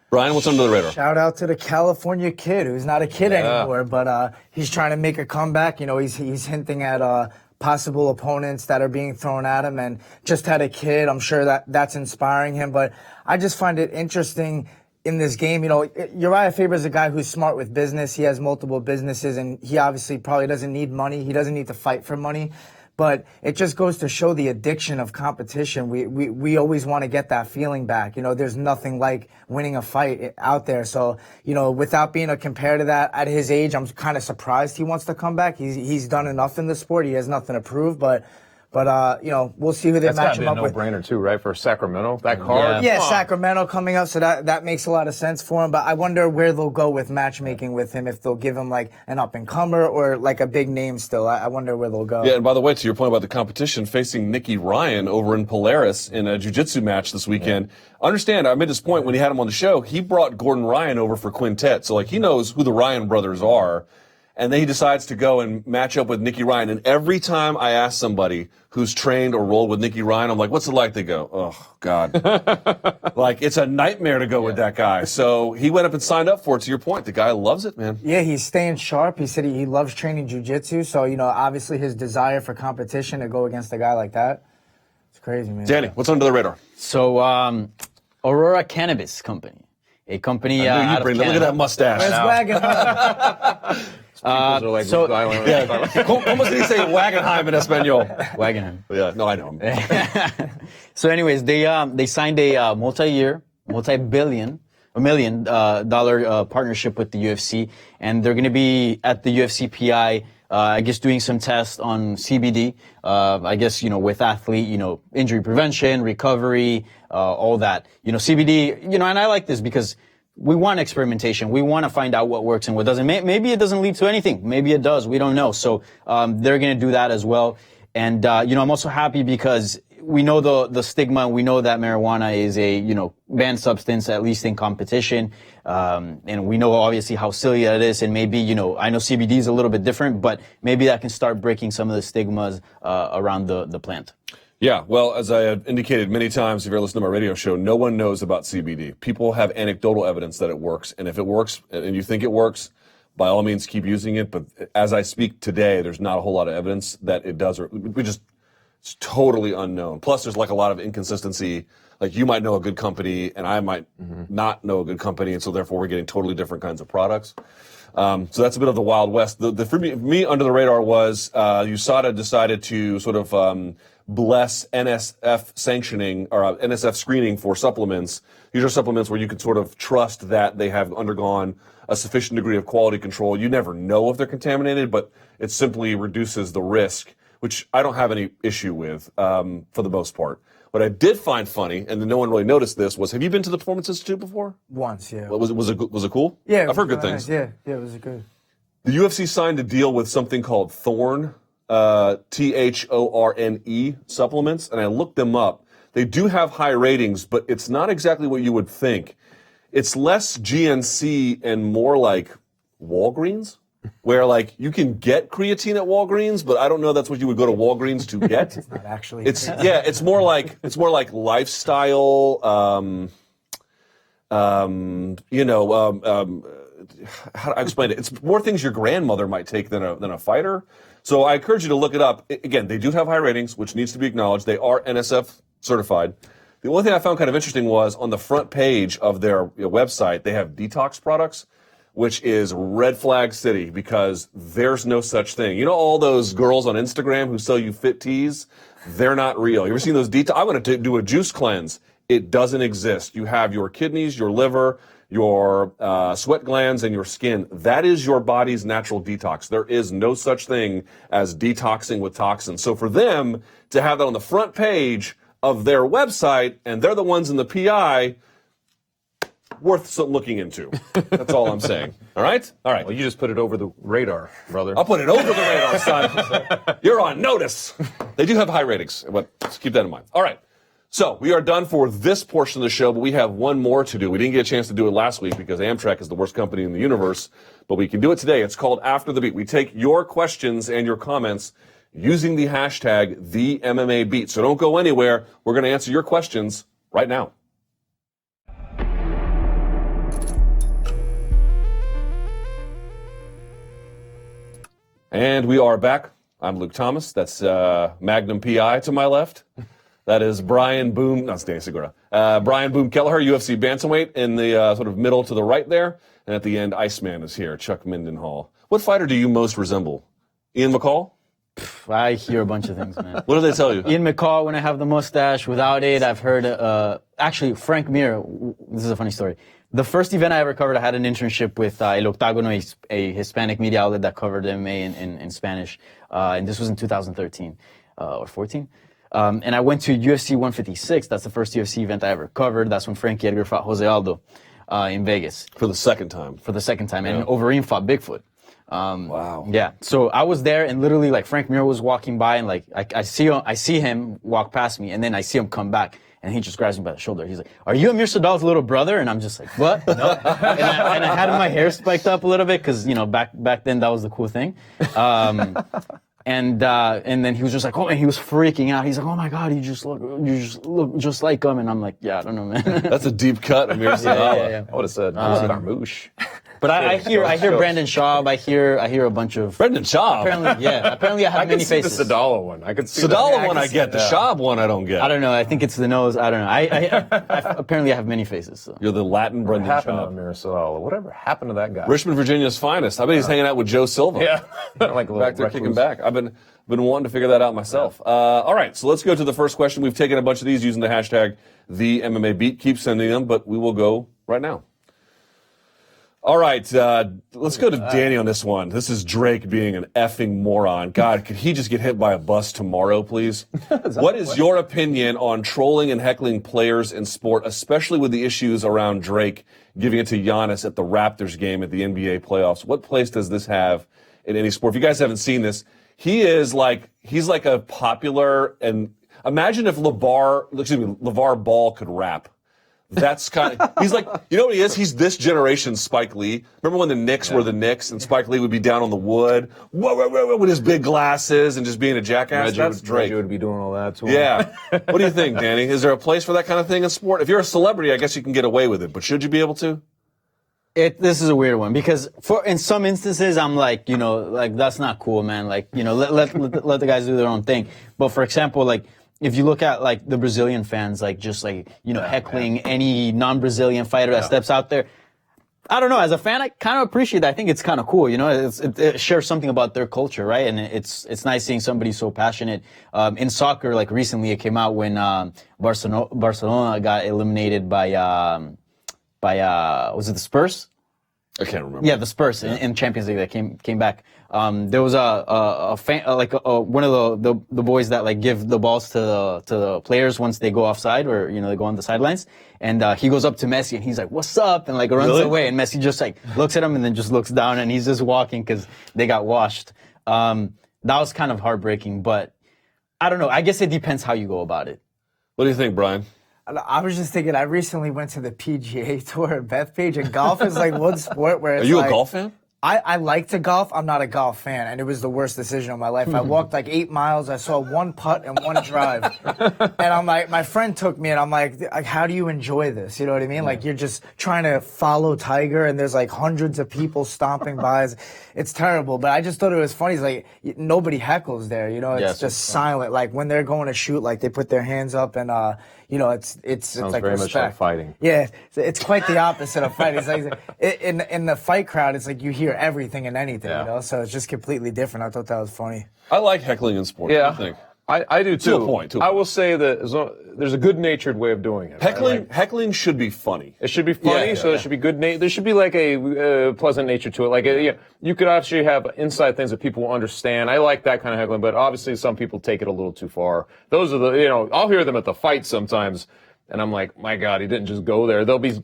Brian, what's under the radar? Shout out to the California kid who's not a kid anymore, but he's trying to make a comeback. He's hinting at possible opponents that are being thrown at him, and just had a kid. I'm sure that's inspiring him, but I just find it interesting in this game. Uriah Faber is a guy who's smart with business. He has multiple businesses, and he obviously probably doesn't need money. He doesn't need to fight for money. But it just goes to show the addiction of competition. We always want to get that feeling back. There's nothing like winning a fight out there. So, without being compared to that at his age, I'm kind of surprised he wants to come back. He's done enough in the sport. He has nothing to prove, but we'll see who they match him up with. That's got to be a no-brainer too, right? For Sacramento, that card. Yeah, Sacramento coming up, so that makes a lot of sense for him. But I wonder where they'll go with matchmaking with him, if they'll give him like an up-and-comer or like a big name still. I wonder where they'll go. Yeah, and by the way, to your point about the competition, facing Nicky Ryan over in Polaris in a jiu-jitsu match this weekend. Understand, I made this point when he had him on the show, he brought Gordon Ryan over for quintet. So he knows who the Ryan brothers are. And then he decides to go and match up with Nicky Ryan. And every time I ask somebody who's trained or rolled with Nicky Ryan, I'm like, what's it like? They go, oh, God. It's a nightmare to go with that guy. So he went up and signed up for it. To your point, the guy loves it, man. Yeah, he's staying sharp. He said he loves training jiu-jitsu. So, obviously his desire for competition to go against a guy like that, it's crazy, man. Danny, what's under the radar? So, Aurora Cannabis Company. A company Look at that mustache. Where's Wagenheim? ¿Cómo se dice Wagenheim in Espanol? Wagenheim. Yeah, no, I know him. So anyways, they signed a multi-million dollar partnership with the UFC, and they're going to be at the UFC PI, I guess doing some tests on CBD, I guess, with athlete, injury prevention, recovery, all that. CBD, and I like this because we want experimentation. We want to find out what works and what doesn't. Maybe it doesn't lead to anything. Maybe it does. We don't know. So they're going to do that as well. And I'm also happy because we know the stigma. We know that marijuana is a banned substance, at least in competition. And we know obviously how silly that is. And maybe I know CBD is a little bit different, but maybe that can start breaking some of the stigmas around the plant. Yeah, well, as I have indicated many times, if you're listening to my radio show, no one knows about CBD. People have anecdotal evidence that it works, and if it works and you think it works, by all means keep using it. But as I speak today, there's not a whole lot of evidence that it does. It's totally unknown. Plus, there's like a lot of inconsistency. Like you might know a good company, and I might not know a good company, and so therefore we're getting totally different kinds of products. So that's a bit of the Wild West. For me, under the radar was USADA decided to sort of bless NSF sanctioning or NSF screening for supplements. These are supplements where you can sort of trust that they have undergone a sufficient degree of quality control. You never know if they're contaminated, but it simply reduces the risk, which I don't have any issue with for the most part. What I did find funny, and no one really noticed this, was have you been to the Performance Institute before? Once, yeah. Was it cool? Yeah, I've heard good things. Yeah, it was good. The UFC signed a deal with something called Thorne, THORNE supplements, and I looked them up. They do have high ratings, but it's not exactly what you would think. It's less GNC and more like Walgreens, where like you can get creatine at Walgreens, but I don't know that's what you would go to Walgreens to get. It's not actually. It's more like lifestyle. How do I explain it? It's more things your grandmother might take than a fighter. So I encourage you to look it up. Again, they do have high ratings, which needs to be acknowledged. They are NSF certified. The only thing I found kind of interesting was on the front page of their website, they have detox products, which is red flag city because there's no such thing. You know all those girls on Instagram who sell you fit teas? They're not real. You ever seen those detox? I want to do a juice cleanse. It doesn't exist. You have your kidneys, your liver, your sweat glands, and your skin. That is your body's natural detox. There is no such thing as detoxing with toxins. So for them to have that on the front page of their website, and they're the ones in the PI, worth looking into. That's all I'm saying. All right? All right. Well, you just put it over the radar, brother. I'll put it over the radar, son. You're on notice. They do have high ratings, but just keep that in mind. All right. So we are done for this portion of the show, but we have one more to do. We didn't get a chance to do it last week because Amtrak is the worst company in the universe, but we can do it today. It's called After the Beat. We take your questions and your comments using the hashtag #TheMMABeat. So don't go anywhere. We're going to answer your questions right now. And we are back. I'm Luke Thomas. That's Magnum PI to my left. That is Brian Boom, not Danny Segura. Brian Boom Kelleher, UFC bantamweight, in the sort of middle to the right there. And at the end, Iceman is here, Chuck Mindenhall. What fighter do you most resemble? Ian McCall? I hear a bunch of things, man. What do they tell you? Ian McCall, when I have the mustache. Without it, I've heard, actually, Frank Mir, this is a funny story. The first event I ever covered, I had an internship with El Octágono, a Hispanic media outlet that covered MMA in Spanish. And this was in 2013 or 14. And I went to UFC 156. That's the first UFC event I ever covered. That's when Frankie Edgar fought Jose Aldo in Vegas. For the second time. For the second time. And Overeem fought Bigfoot. Wow. Yeah. So I was there, and literally, like, Frank Mir was walking by, and like I see him walk past me, and then I see him come back, and he just grabs me by the shoulder. He's like, "Are you Amir Sadal's little brother?" And I'm just like, "What?" No. and I had my hair spiked up a little bit because back then that was the cool thing. And then he was just like, oh, and he was freaking out. He's like, oh my God, you just look just like him. And I'm like, yeah, I don't know, man. That's a deep cut, Amir Sadal. Yeah. I would have said Marmouche. But I hear Brandon Schaub. I hear a bunch of Brendan Schaub. Apparently I have many faces. The Sadala one. I could see Sadala one I get. The Schaub one I don't get. I don't know. I think it's the nose. I don't know. Apparently I have many faces. So. You're the Latin Brendan happened Schaub. to Amir Sadala? Whatever happened to that guy? Richmond, Virginia's finest. I bet he's hanging out with Joe Silva. Yeah. Like back there kicking back. I've been wanting to figure that out myself. All right, so let's go to the first question. We've taken a bunch of these using the hashtag #TheMMABeat. Keep sending them, but we will go right now. All right, let's go to Danny on this one. This is Drake being an effing moron. God, could he just get hit by a bus tomorrow, please? What is your opinion on trolling and heckling players in sport, especially with the issues around Drake giving it to Giannis at the Raptors game at the NBA playoffs? What place does this have in any sport? If you guys haven't seen this, he's like a popular, and imagine if LeVar Ball could rap. That's kind of, he's like, you know what he is? He's this generation's Spike Lee. Remember when the Knicks were the Knicks and Spike Lee would be down on the wood with his big glasses and just being a jackass? That's Drake. Reggie would be doing all that to him. Yeah. What do you think, Danny? Is there a place for that kind of thing in sport? If you're a celebrity, I guess you can get away with it, but should you be able to? This is a weird one because in some instances I'm like, that's not cool, man. Like, let the guys do their own thing. But for example, like, if you look at like the Brazilian fans, like just like, heckling any non-Brazilian fighter that steps out there. I don't know. As a fan, I kind of appreciate that. I think it's kind of cool. It shares something about their culture, right? And it's nice seeing somebody so passionate. In soccer, like recently it came out when, Barcelona got eliminated by was it the Spurs? I can't remember. Yeah, the Spurs in Champions League that came back. There was a fan, one of the boys that like give the balls to the players once they go offside or they go on the sidelines, and he goes up to Messi and he's like, "What's up?" and like runs away, and Messi just like looks at him and then just looks down and he's just walking because they got washed. That was kind of heartbreaking, but I don't know. I guess it depends how you go about it. What do you think, Brian? I was just thinking, I recently went to the PGA Tour at Bethpage, and golf is like one sport where it's Are you a golf fan? I like to golf. I'm not a golf fan, and it was the worst decision of my life. I walked like 8 miles. I saw one putt and one drive. And I'm like, my friend took me, and I'm like, how do you enjoy this? You know what I mean? Like, you're just trying to follow Tiger, and there's like hundreds of people stomping by. It's terrible, but I just thought it was funny. It's like, nobody heckles there, It's just silent. Like, when they're going to shoot, like, they put their hands up, and, it's like very respect. much like fighting. Yeah, it's quite the opposite of fighting. It's like in the fight crowd, it's like you hear everything and anything, So it's just completely different. I thought that was funny. I like heckling in sports. Yeah, What do you think? I do too. To a point. I will say that there's a good-natured way of doing it. Heckling should be funny. It should be funny, there should be there should be like a pleasant nature to it. Like you could actually have inside things that people will understand. I like that kind of heckling, but obviously some people take it a little too far. Those are I'll hear them at the fight sometimes. And I'm like, my God, he didn't just go there. They'll be,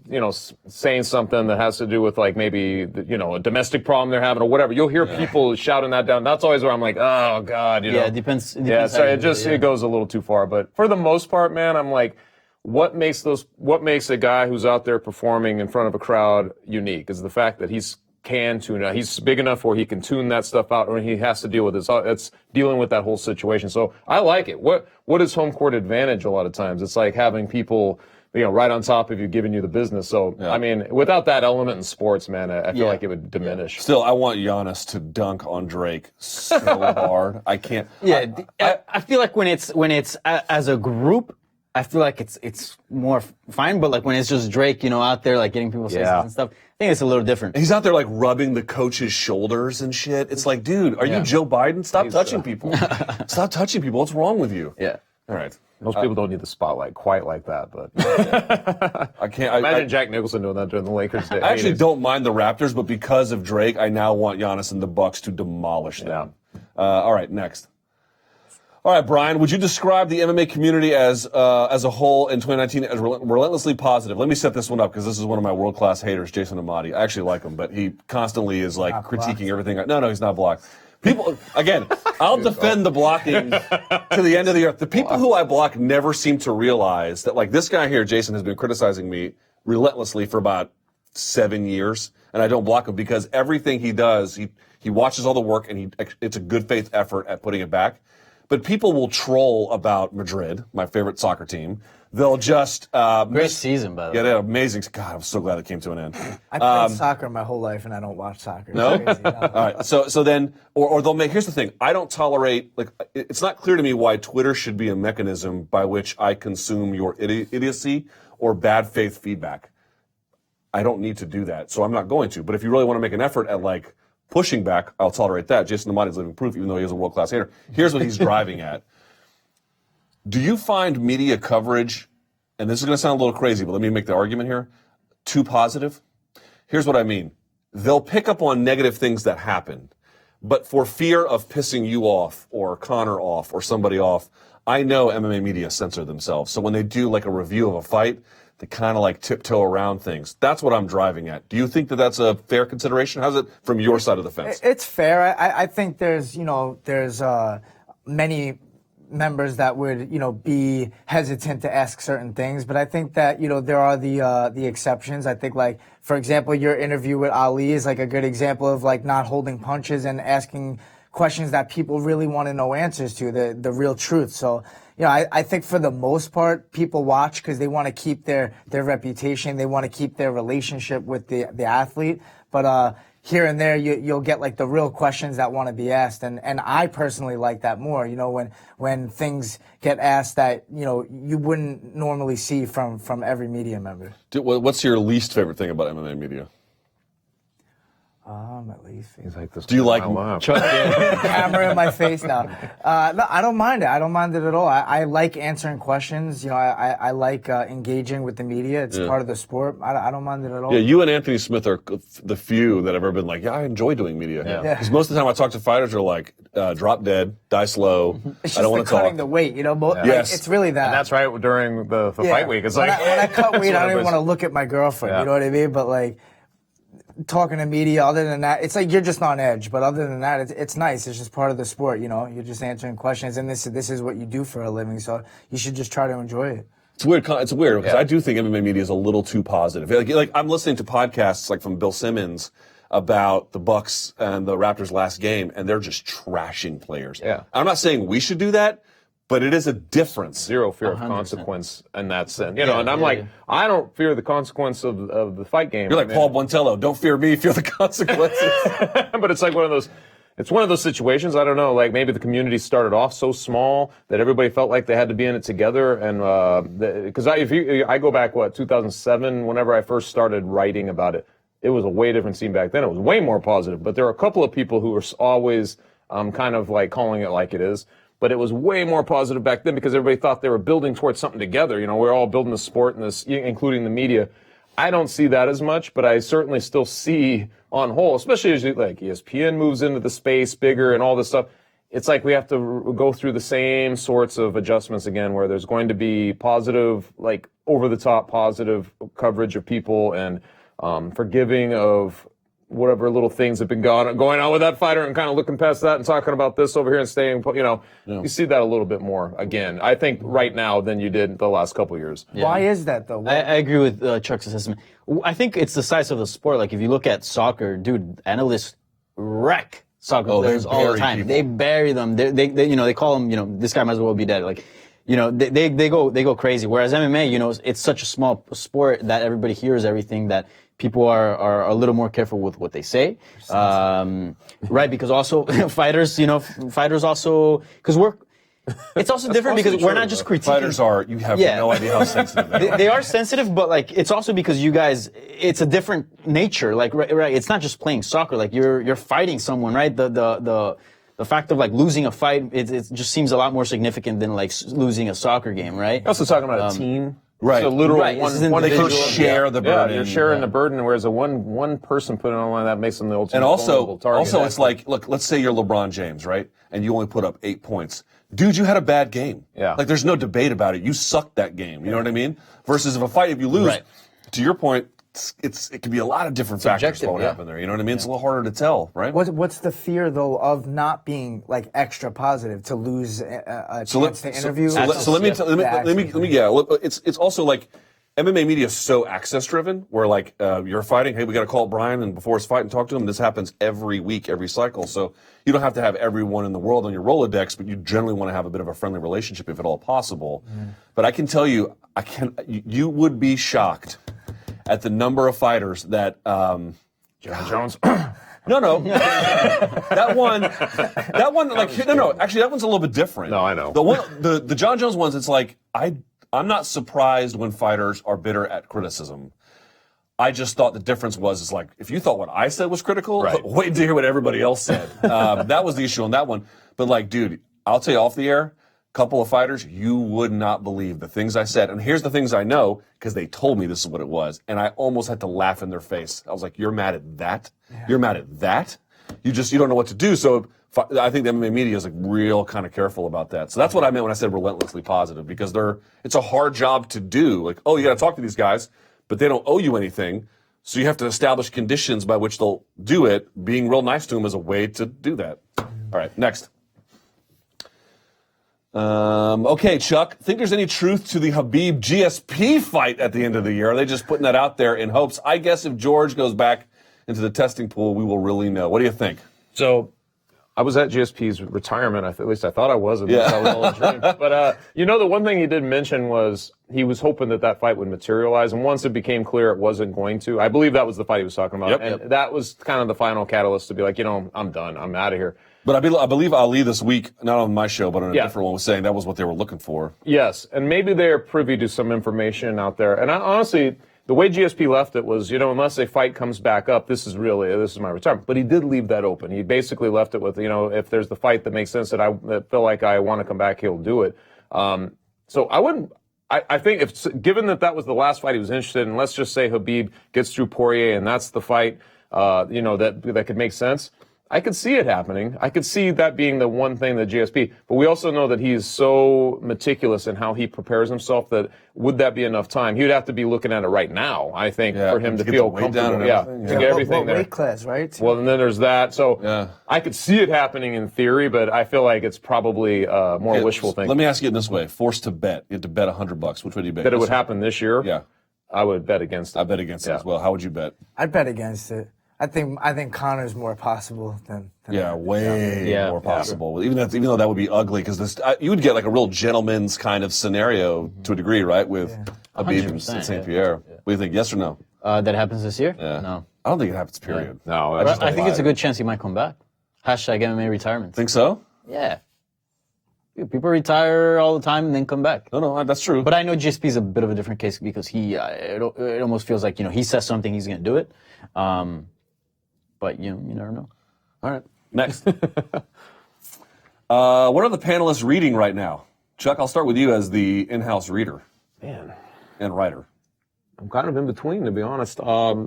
saying something that has to do with like maybe, a domestic problem they're having or whatever. You'll hear people shouting that down. That's always where I'm like, oh God, Yeah, it depends. So it goes a little too far. But for the most part, man, I'm like, what makes a guy who's out there performing in front of a crowd unique is the fact that he's big enough where he can tune that stuff out, or he has to deal with it. It's dealing with that whole situation. So I like it. What is home court advantage a lot of times? It's like having people, right on top of you, giving you the business. So, I mean, without that element in sports, man, I feel like it would diminish. Still, I want Giannis to dunk on Drake so hard. I can't. Yeah, I feel like when it's as a group, I feel like it's more fine, but like when it's just Drake, out there like getting people's faces and stuff, I think it's a little different. He's out there like rubbing the coach's shoulders and shit. It's like, dude, are you Joe Biden? Stop touching people. Stop touching people. What's wrong with you? Yeah. All right. Most people don't need the spotlight quite like that, but I can't. Imagine Jack Nicholson doing that during the Lakers days. I actually don't mind the Raptors, but because of Drake, I now want Giannis and the Bucks to demolish them. All right, next. All right, Brian, would you describe the MMA community as a whole in 2019 as relentlessly positive? Let me set this one up because this is one of my world-class haters, Jason Amati. I actually like him, but he constantly is like critiquing everything. No, he's not blocked. People, again, I'll defend the blocking to the end of the earth. The people who I block never seem to realize that, like, this guy here, Jason, has been criticizing me relentlessly for about 7 years, and I don't block him because everything he does, he watches all the work, and it's a good faith effort at putting it back. But people will troll about Madrid, my favorite soccer team. They'll just great season, by the way. Yeah, they had amazing. God, I'm so glad it came to an end. I played soccer my whole life, and I don't watch soccer. It's No? crazy. No. All right. So then, or they'll make. Here's the thing. I don't tolerate. Like, it's not clear to me why Twitter should be a mechanism by which I consume your idiocy or bad faith feedback. I don't need to do that, so I'm not going to. But if you really want to make an effort at like pushing back, I'll tolerate that. Jason Amati's living proof, even though he is a world-class hater. Here's what he's driving at. Do you find media coverage, and this is going to sound a little crazy, but let me make the argument here, too positive? Here's what I mean. they'll pick up on negative things that happen. But for fear of pissing you off or Conor off or somebody off, I know MMA media censor themselves. So when they do like a review of a fight, they kind of like tiptoe around things. That's what I'm driving at. Do you think that that's a fair consideration? How's it from your side of the fence? It's fair. I think there's many members that would, be hesitant to ask certain things, but I think that, there are the exceptions. I think, like, for example, your interview with Ali is like a good example of like not holding punches and asking questions that people really want to know answers to, the real truth. So, I think for the most part, people watch because they want to keep their reputation. They want to keep their relationship with the athlete. But here and there, you'll get like the real questions that want to be asked. And I personally like that more, when things get asked that, you wouldn't normally see from every media member. What's your least favorite thing about MMA media? At least. He's like this. Do you like camera in my face now? No, I don't mind it. I don't mind it at all. I like answering questions. I like engaging with the media. It's part of the sport. I don't mind it at all. Yeah, you and Anthony Smith are the few that have ever been like, yeah, I enjoy doing media. Because most of the time I talk to fighters are like, drop dead, die slow. It's I don't want just to talk. cutting the weight, Like, Yes. It's really that. And that's right during the fight week. It's when like I cut weight, I don't even everybody's- want to look at my girlfriend. You know what I mean? But like, talking to media, other than that, it's like you're just on edge. But other than that, it's nice. It's just part of the sport, You're just answering questions, and this is what you do for a living. So you should just try to enjoy it. It's weird. It's weird because I do think MMA media is a little too positive. Like I'm listening to podcasts like from Bill Simmons about the Bucks and the Raptors' last game, and they're just trashing players. Yeah. I'm not saying we should do that, but it is a difference. Zero fear of 100%. consequence in that sense. And I'm like, I don't fear the consequence of the fight game. You're like Paul Bontello. Don't fear me, fear the consequences. But it's like one of those situations, I don't know, like maybe the community started off so small that everybody felt like they had to be in it together. And because I go back, 2007, whenever I first started writing about it, it was a way different scene back then. It was way more positive. But there are a couple of people who were always kind of like calling it like it is. But it was way more positive back then because everybody thought they were building towards something together. We're all building the sport and this, including the media. I don't see that as much, but I certainly still see on whole, especially as like ESPN moves into the space bigger and all this stuff. It's like we have to go through the same sorts of adjustments again, where there's going to be positive, like over the top positive coverage of people and forgiving of whatever little things have been going on with that fighter and kind of looking past that and talking about this over here and staying, you see that a little bit more again, I think right now than you did the last couple of years. Yeah. Why is that though? I agree with Chuck's assessment. I think it's the size of the sport. Like if you look at soccer, dude, analysts wreck soccer players all the time. They bury them. They call them, this guy might as well be dead. Like, they go crazy. Whereas MMA, it's such a small sport that everybody hears everything, that people are a little more careful with what they say. Right, because also fighters also, because it's also different because we're not just critiquing. Fighters you have no idea how sensitive they are. They are sensitive, but like it's also because you guys, it's a different nature. Like right, it's not just playing soccer. Like you're fighting someone, right? The fact of like losing a fight, it just seems a lot more significant than like losing a soccer game, right? You're also talking about a team. Right. It's a literal one they individual. share the burden. Yeah, you're sharing the burden, whereas a one person putting on line, that makes them the ultimate And vulnerable target. also it's like, look, let's say you're LeBron James, right? And you only put up 8 points. Dude, you had a bad game. Yeah. Like there's no debate about it. You sucked that game. You know what I mean? Versus if you lose, to your point, it can be a lot of different factors that happen there. You know what I mean? It's a little harder to tell, right? What's the fear though of not being like extra positive to lose a chance to interview? Let me. It's also like MMA media is so access driven, where like you're fighting, hey, we got to call Brian and before his fight and talk to him. This happens every week, every cycle. So you don't have to have everyone in the world on your Rolodex, but you generally want to have a bit of a friendly relationship if at all possible. But I can tell you, you would be shocked at the number of fighters that John Jones. No. that one, like, no, actually, that one's a little bit different. No, I know. The John Jones ones, it's like, I'm not surprised when fighters are bitter at criticism. I just thought the difference is like, if you thought what I said was critical, wait to hear what everybody else said. That was the issue on that one. But like, dude, I'll tell you off the air, couple of fighters, you would not believe the things I said. And here's the things I know, because they told me this is what it was. And I almost had to laugh in their face. I was like, you're mad at that? Yeah. You're mad at that? You don't know what to do. So I think the MMA media is like real kind of careful about that. So that's what I meant when I said relentlessly positive, because it's a hard job to do. Like, oh, you got to talk to these guys, but they don't owe you anything. So you have to establish conditions by which they'll do it. Being real nice to them is a way to do that. All right, next. Okay, Chuck, think there's any truth to the Habib GSP fight at the end of the year? Are they just putting that out there in hopes? I guess if George goes back into the testing pool, we will really know. What do you think? So I was at GSP's retirement. At least I thought I was. Yeah. That was all a dream. But, the one thing he did mention was he was hoping that fight would materialize. And once it became clear it wasn't going to, I believe that was the fight he was talking about. And that was kind of the final catalyst to be like, I'm done. I'm out of here. But I believe Ali this week, not on my show, but on a different one, was saying that was what they were looking for. Yes, and maybe they're privy to some information out there. And honestly, the way GSP left it was, unless a fight comes back up, this is my retirement. But he did leave that open. He basically left it with, if there's the fight that makes sense that I feel like I want to come back, he'll do it. So I wouldn't. I think given that was the last fight he was interested in, let's just say Habib gets through Poirier and that's the fight, that could make sense. I could see it happening. I could see that being the one thing that GSP, but we also know that he is so meticulous in how he prepares himself that would that be enough time? He would have to be looking at it right now, I think, for him to feel comfortable. To get everything there. Weight class, right? Well, and then there's that. So I could see it happening in theory, but I feel like it's probably more wishful thinking. Let me ask you in this way. Forced to bet. You had to bet $100. Which would you bet? That it would happen this year? Yeah. I would bet against it. I bet against it as well. How would you bet? I'd bet against it. I think Conor's more possible than way more possible. Even though that would be ugly, because you would get like a real gentleman's kind of scenario to a degree, right? With Habib and St. Pierre. What do you think? Yes or no? That happens this year? Yeah. No. I don't think it happens. Period. No. I think it's a good chance he might come back. Hashtag MMA retirement. Think so? Yeah. People retire all the time and then come back. No, that's true. But I know GSP's a bit of a different case because it almost feels like he says something, he's going to do it. But you never know. All right. Next. What are the panelists reading right now? Chuck, I'll start with you as the in-house reader. Man. And writer. I'm kind of in between, to be honest. I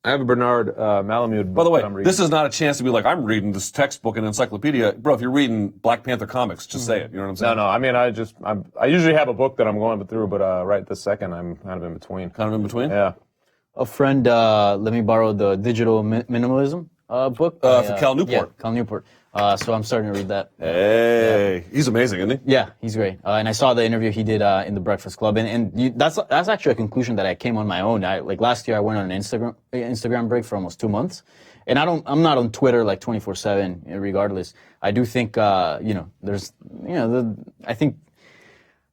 have a Bernard Malamud book. By the way, that I'm reading. this is not a chance to be like, I'm reading this textbook and encyclopedia. Bro, if you're reading Black Panther comics, just say it. You know what I'm saying? No. I mean, I usually have a book that I'm going through, but right this second, I'm kind of in between. Kind of in between? Yeah. A friend let me borrow the Digital Minimalism book. For Cal Newport. Yeah, Cal Newport. So I'm starting to read that. Hey, he's amazing, isn't he? Yeah, he's great. And I saw the interview he did in the Breakfast Club, and that's actually a conclusion that I came on my own. Like last year, I went on an Instagram break for almost 2 months, and I'm not on Twitter like 24/7. Regardless, I do think there's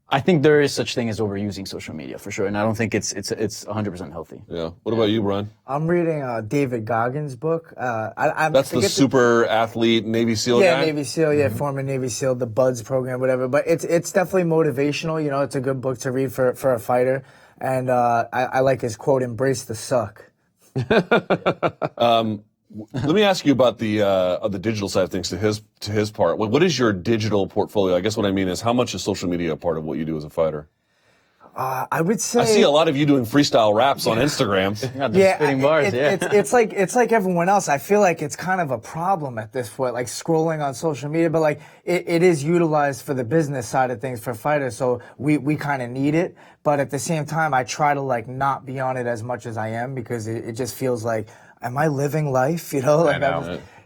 I think there is such thing as overusing social media for sure, and I don't think it's 100% healthy. Yeah. What about you, Brian? I'm reading David Goggins' book. That's the super athlete Navy SEAL guy? Yeah, Navy SEAL, former Navy SEAL, the BUDS program, whatever. But it's definitely motivational. It's a good book to read for a fighter. And I like his quote, "Embrace the suck." Let me ask you about the digital side of things to his part. What is your digital portfolio? I guess what I mean is, how much is social media a part of what you do as a fighter? I would say I see a lot of you doing freestyle raps on Instagram. Spitting bars. It's like everyone else. I feel like it's kind of a problem at this point, like scrolling on social media. But like it is utilized for the business side of things for fighters, so we kind of need it. But at the same time, I try to like not be on it as much as I am, because it just feels like, am I living life?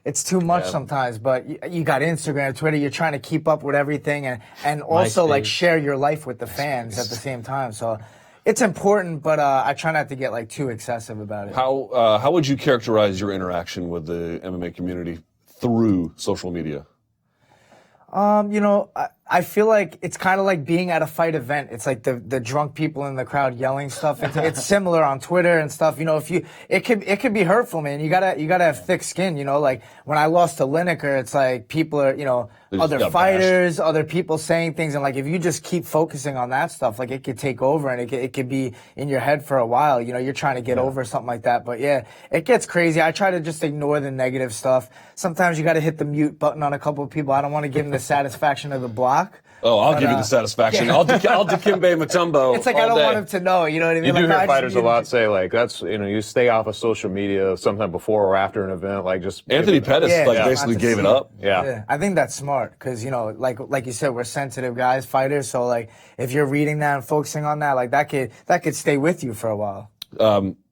It's too much sometimes. But you got Instagram, Twitter. You're trying to keep up with everything, and also like share your life with the fans at the same time. So it's important, but I try not to get like too excessive about it. How would you characterize your interaction with the MMA community through social media? I feel like it's kind of like being at a fight event. It's like the drunk people in the crowd yelling stuff. It's similar on Twitter and stuff. It could be hurtful, man. You gotta have thick skin. Like when I lost to Lineker, it's like people are, other fighters, other people saying things, and like if you just keep focusing on that stuff, like it could take over, and it could be in your head for a while. You're trying to get over something like that. But yeah, it gets crazy. I try to just ignore the negative stuff. Sometimes you got to hit the mute button on a couple of people. I don't want to give them the satisfaction of the block. shock. Oh, I'll give you the satisfaction. I'll Dikembe Mutombo. It's like all I don't day. want him to know. You know what I mean? You do Like, hear I fighters just a lot say, like, that's, you stay off of social media sometime before or after an event, like just. Anthony Pettis basically gave it up. Yeah. I think that's smart because, like you said, we're sensitive guys, fighters. So, like, if you're reading that and focusing on that, like, that could stay with you for a while.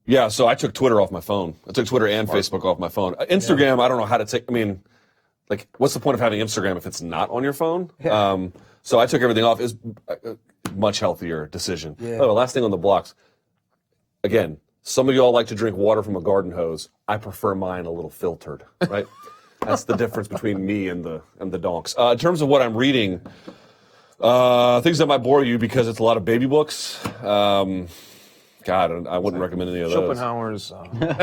Yeah, so I took Twitter off my phone. I took Twitter and Facebook off my phone. Instagram, I don't know how to take. I mean, like, what's the point of having Instagram if it's not on your phone? Yeah. So I took everything off. It's a much healthier decision. Yeah. Oh, last thing on the blocks. Again, some of y'all like to drink water from a garden hose. I prefer mine a little filtered, right? That's the difference between me and the donks. In terms of what I'm reading, things that might bore you because it's a lot of baby books. God, I wouldn't recommend any of those. Schopenhauer's.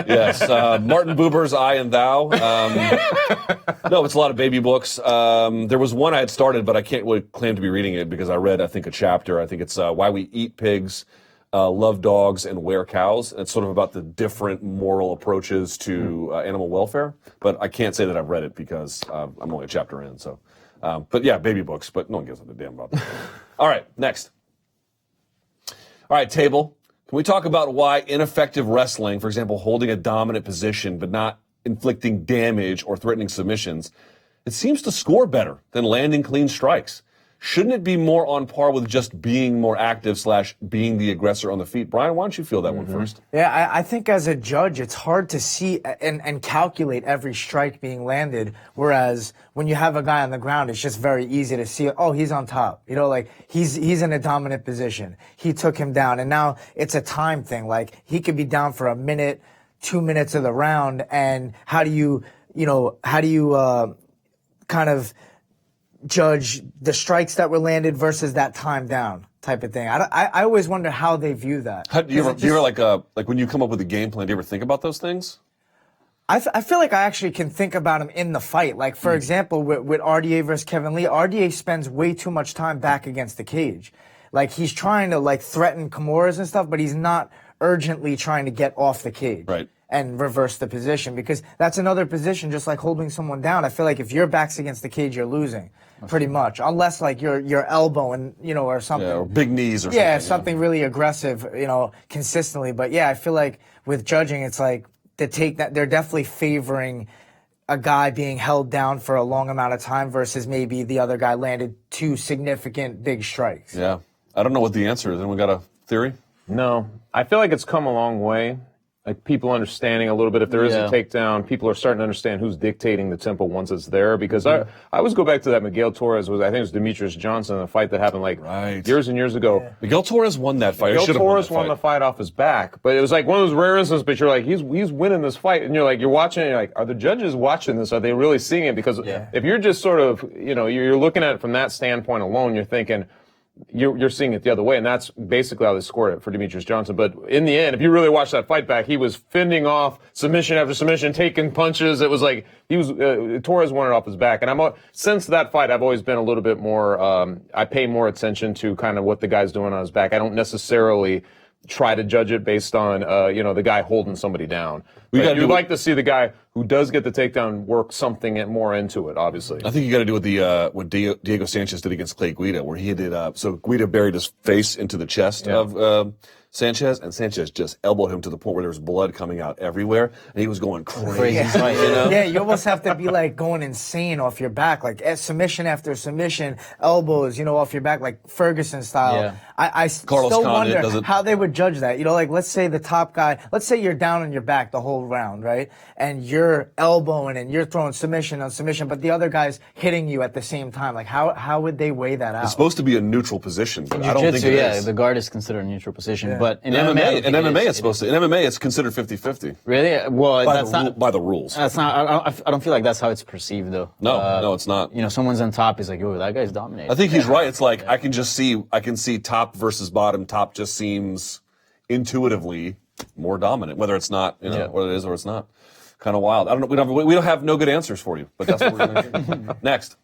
Yes, Martin Buber's I and Thou. No, it's a lot of baby books. There was one I had started, but I can't really claim to be reading it because I read, I think, a chapter. I think it's Why We Eat Pigs, Love Dogs, and Wear Cows. It's sort of about the different moral approaches to animal welfare. But I can't say that I've read it because I'm only a chapter in. So, but yeah, baby books. But no one gives a damn about that. All right, next. All right, table. Can we talk about why ineffective wrestling, for example, holding a dominant position but not inflicting damage or threatening submissions, it seems to score better than landing clean strikes? Shouldn't it be more on par with just being more active / being the aggressor on the feet? Brian, why don't you feel that one first? Yeah, I think as a judge, it's hard to see and calculate every strike being landed. Whereas when you have a guy on the ground, it's just very easy to see, oh, he's on top. Like he's in a dominant position. He took him down. And now it's a time thing. Like he could be down for a minute, 2 minutes of the round. And how do you kind of judge the strikes that were landed versus that time down type of thing? I always wonder how they view that. Do you ever like when you come up with a game plan, do you ever think about those things? I feel like I actually can think about him in the fight. Like, for example, with RDA versus Kevin Lee, RDA spends way too much time back against the cage. Like, he's trying to, like, threaten Kimuras and stuff, but he's not urgently trying to get off the cage. Right. And reverse the position, because that's another position, just like holding someone down. I feel like if your back's against the cage, you're losing, pretty much. Unless, like, your elbow and, or something. Yeah, or big knees or something. Yeah, something really aggressive, consistently. But, yeah, I feel like with judging, it's like, they're definitely favoring a guy being held down for a long amount of time versus maybe the other guy landed 2 significant big strikes. Yeah. I don't know what the answer is. Anyone got a theory? No. I feel like it's come a long way. Like people understanding a little bit if there is a takedown, people are starting to understand who's dictating the tempo once it's there. Because I always go back to that Miguel Torres I think it was Demetrius Johnson, a fight that happened years and years ago. Yeah. Miguel Torres won that fight. Miguel Torres won the fight off his back, but it was like one of those rare instances. But you're like, he's winning this fight, and you're watching it. You're like, are the judges watching this? Are they really seeing it? Because if you're just sort of you're looking at it from that standpoint alone, you're thinking. You're seeing it the other way, and that's basically how they scored it for Demetrius Johnson. But in the end, if you really watch that fight back, he was fending off submission after submission, taking punches. It was like he was Torres won it off his back. And since that fight, I've always been a little bit more. I pay more attention to kind of what the guy's doing on his back. I don't necessarily try to judge it based on the guy holding somebody down. You'd like to see the guy who does get the takedown work something more into it, obviously. I think you got to do what Diego Sanchez did against Clay Guida, where he did so Guida buried his face into the chest of Sanchez, and Sanchez just elbowed him to the point where there was blood coming out everywhere, and he was going crazy. Yeah, you almost have to be like going insane off your back, like submission after submission, elbows, off your back, like Ferguson style. Yeah. I Carlos still Condit wonder how they would judge that. Like let's say the top guy, let's say you're down on your back the whole round, right? And you're elbowing and you're throwing submission on submission, but the other guy's hitting you at the same time. Like how would they weigh that out? It's supposed to be a neutral position, but I don't think it is. The guard is considered a neutral position. Yeah. But in MMA, it's supposed to. In MMA, it's considered 50-50. Really? Well, by the rules. That's not. I don't feel like that's how it's perceived, though. No, it's not. Someone's on top. He's like, "Yo, that guy's dominating." I think he's right. It's like I can see top versus bottom. Top just seems intuitively more dominant, whether it's not, whether it is or it's not. Kind of wild. I don't know. We don't have no good answers for you, but that's what we're going to do. Next.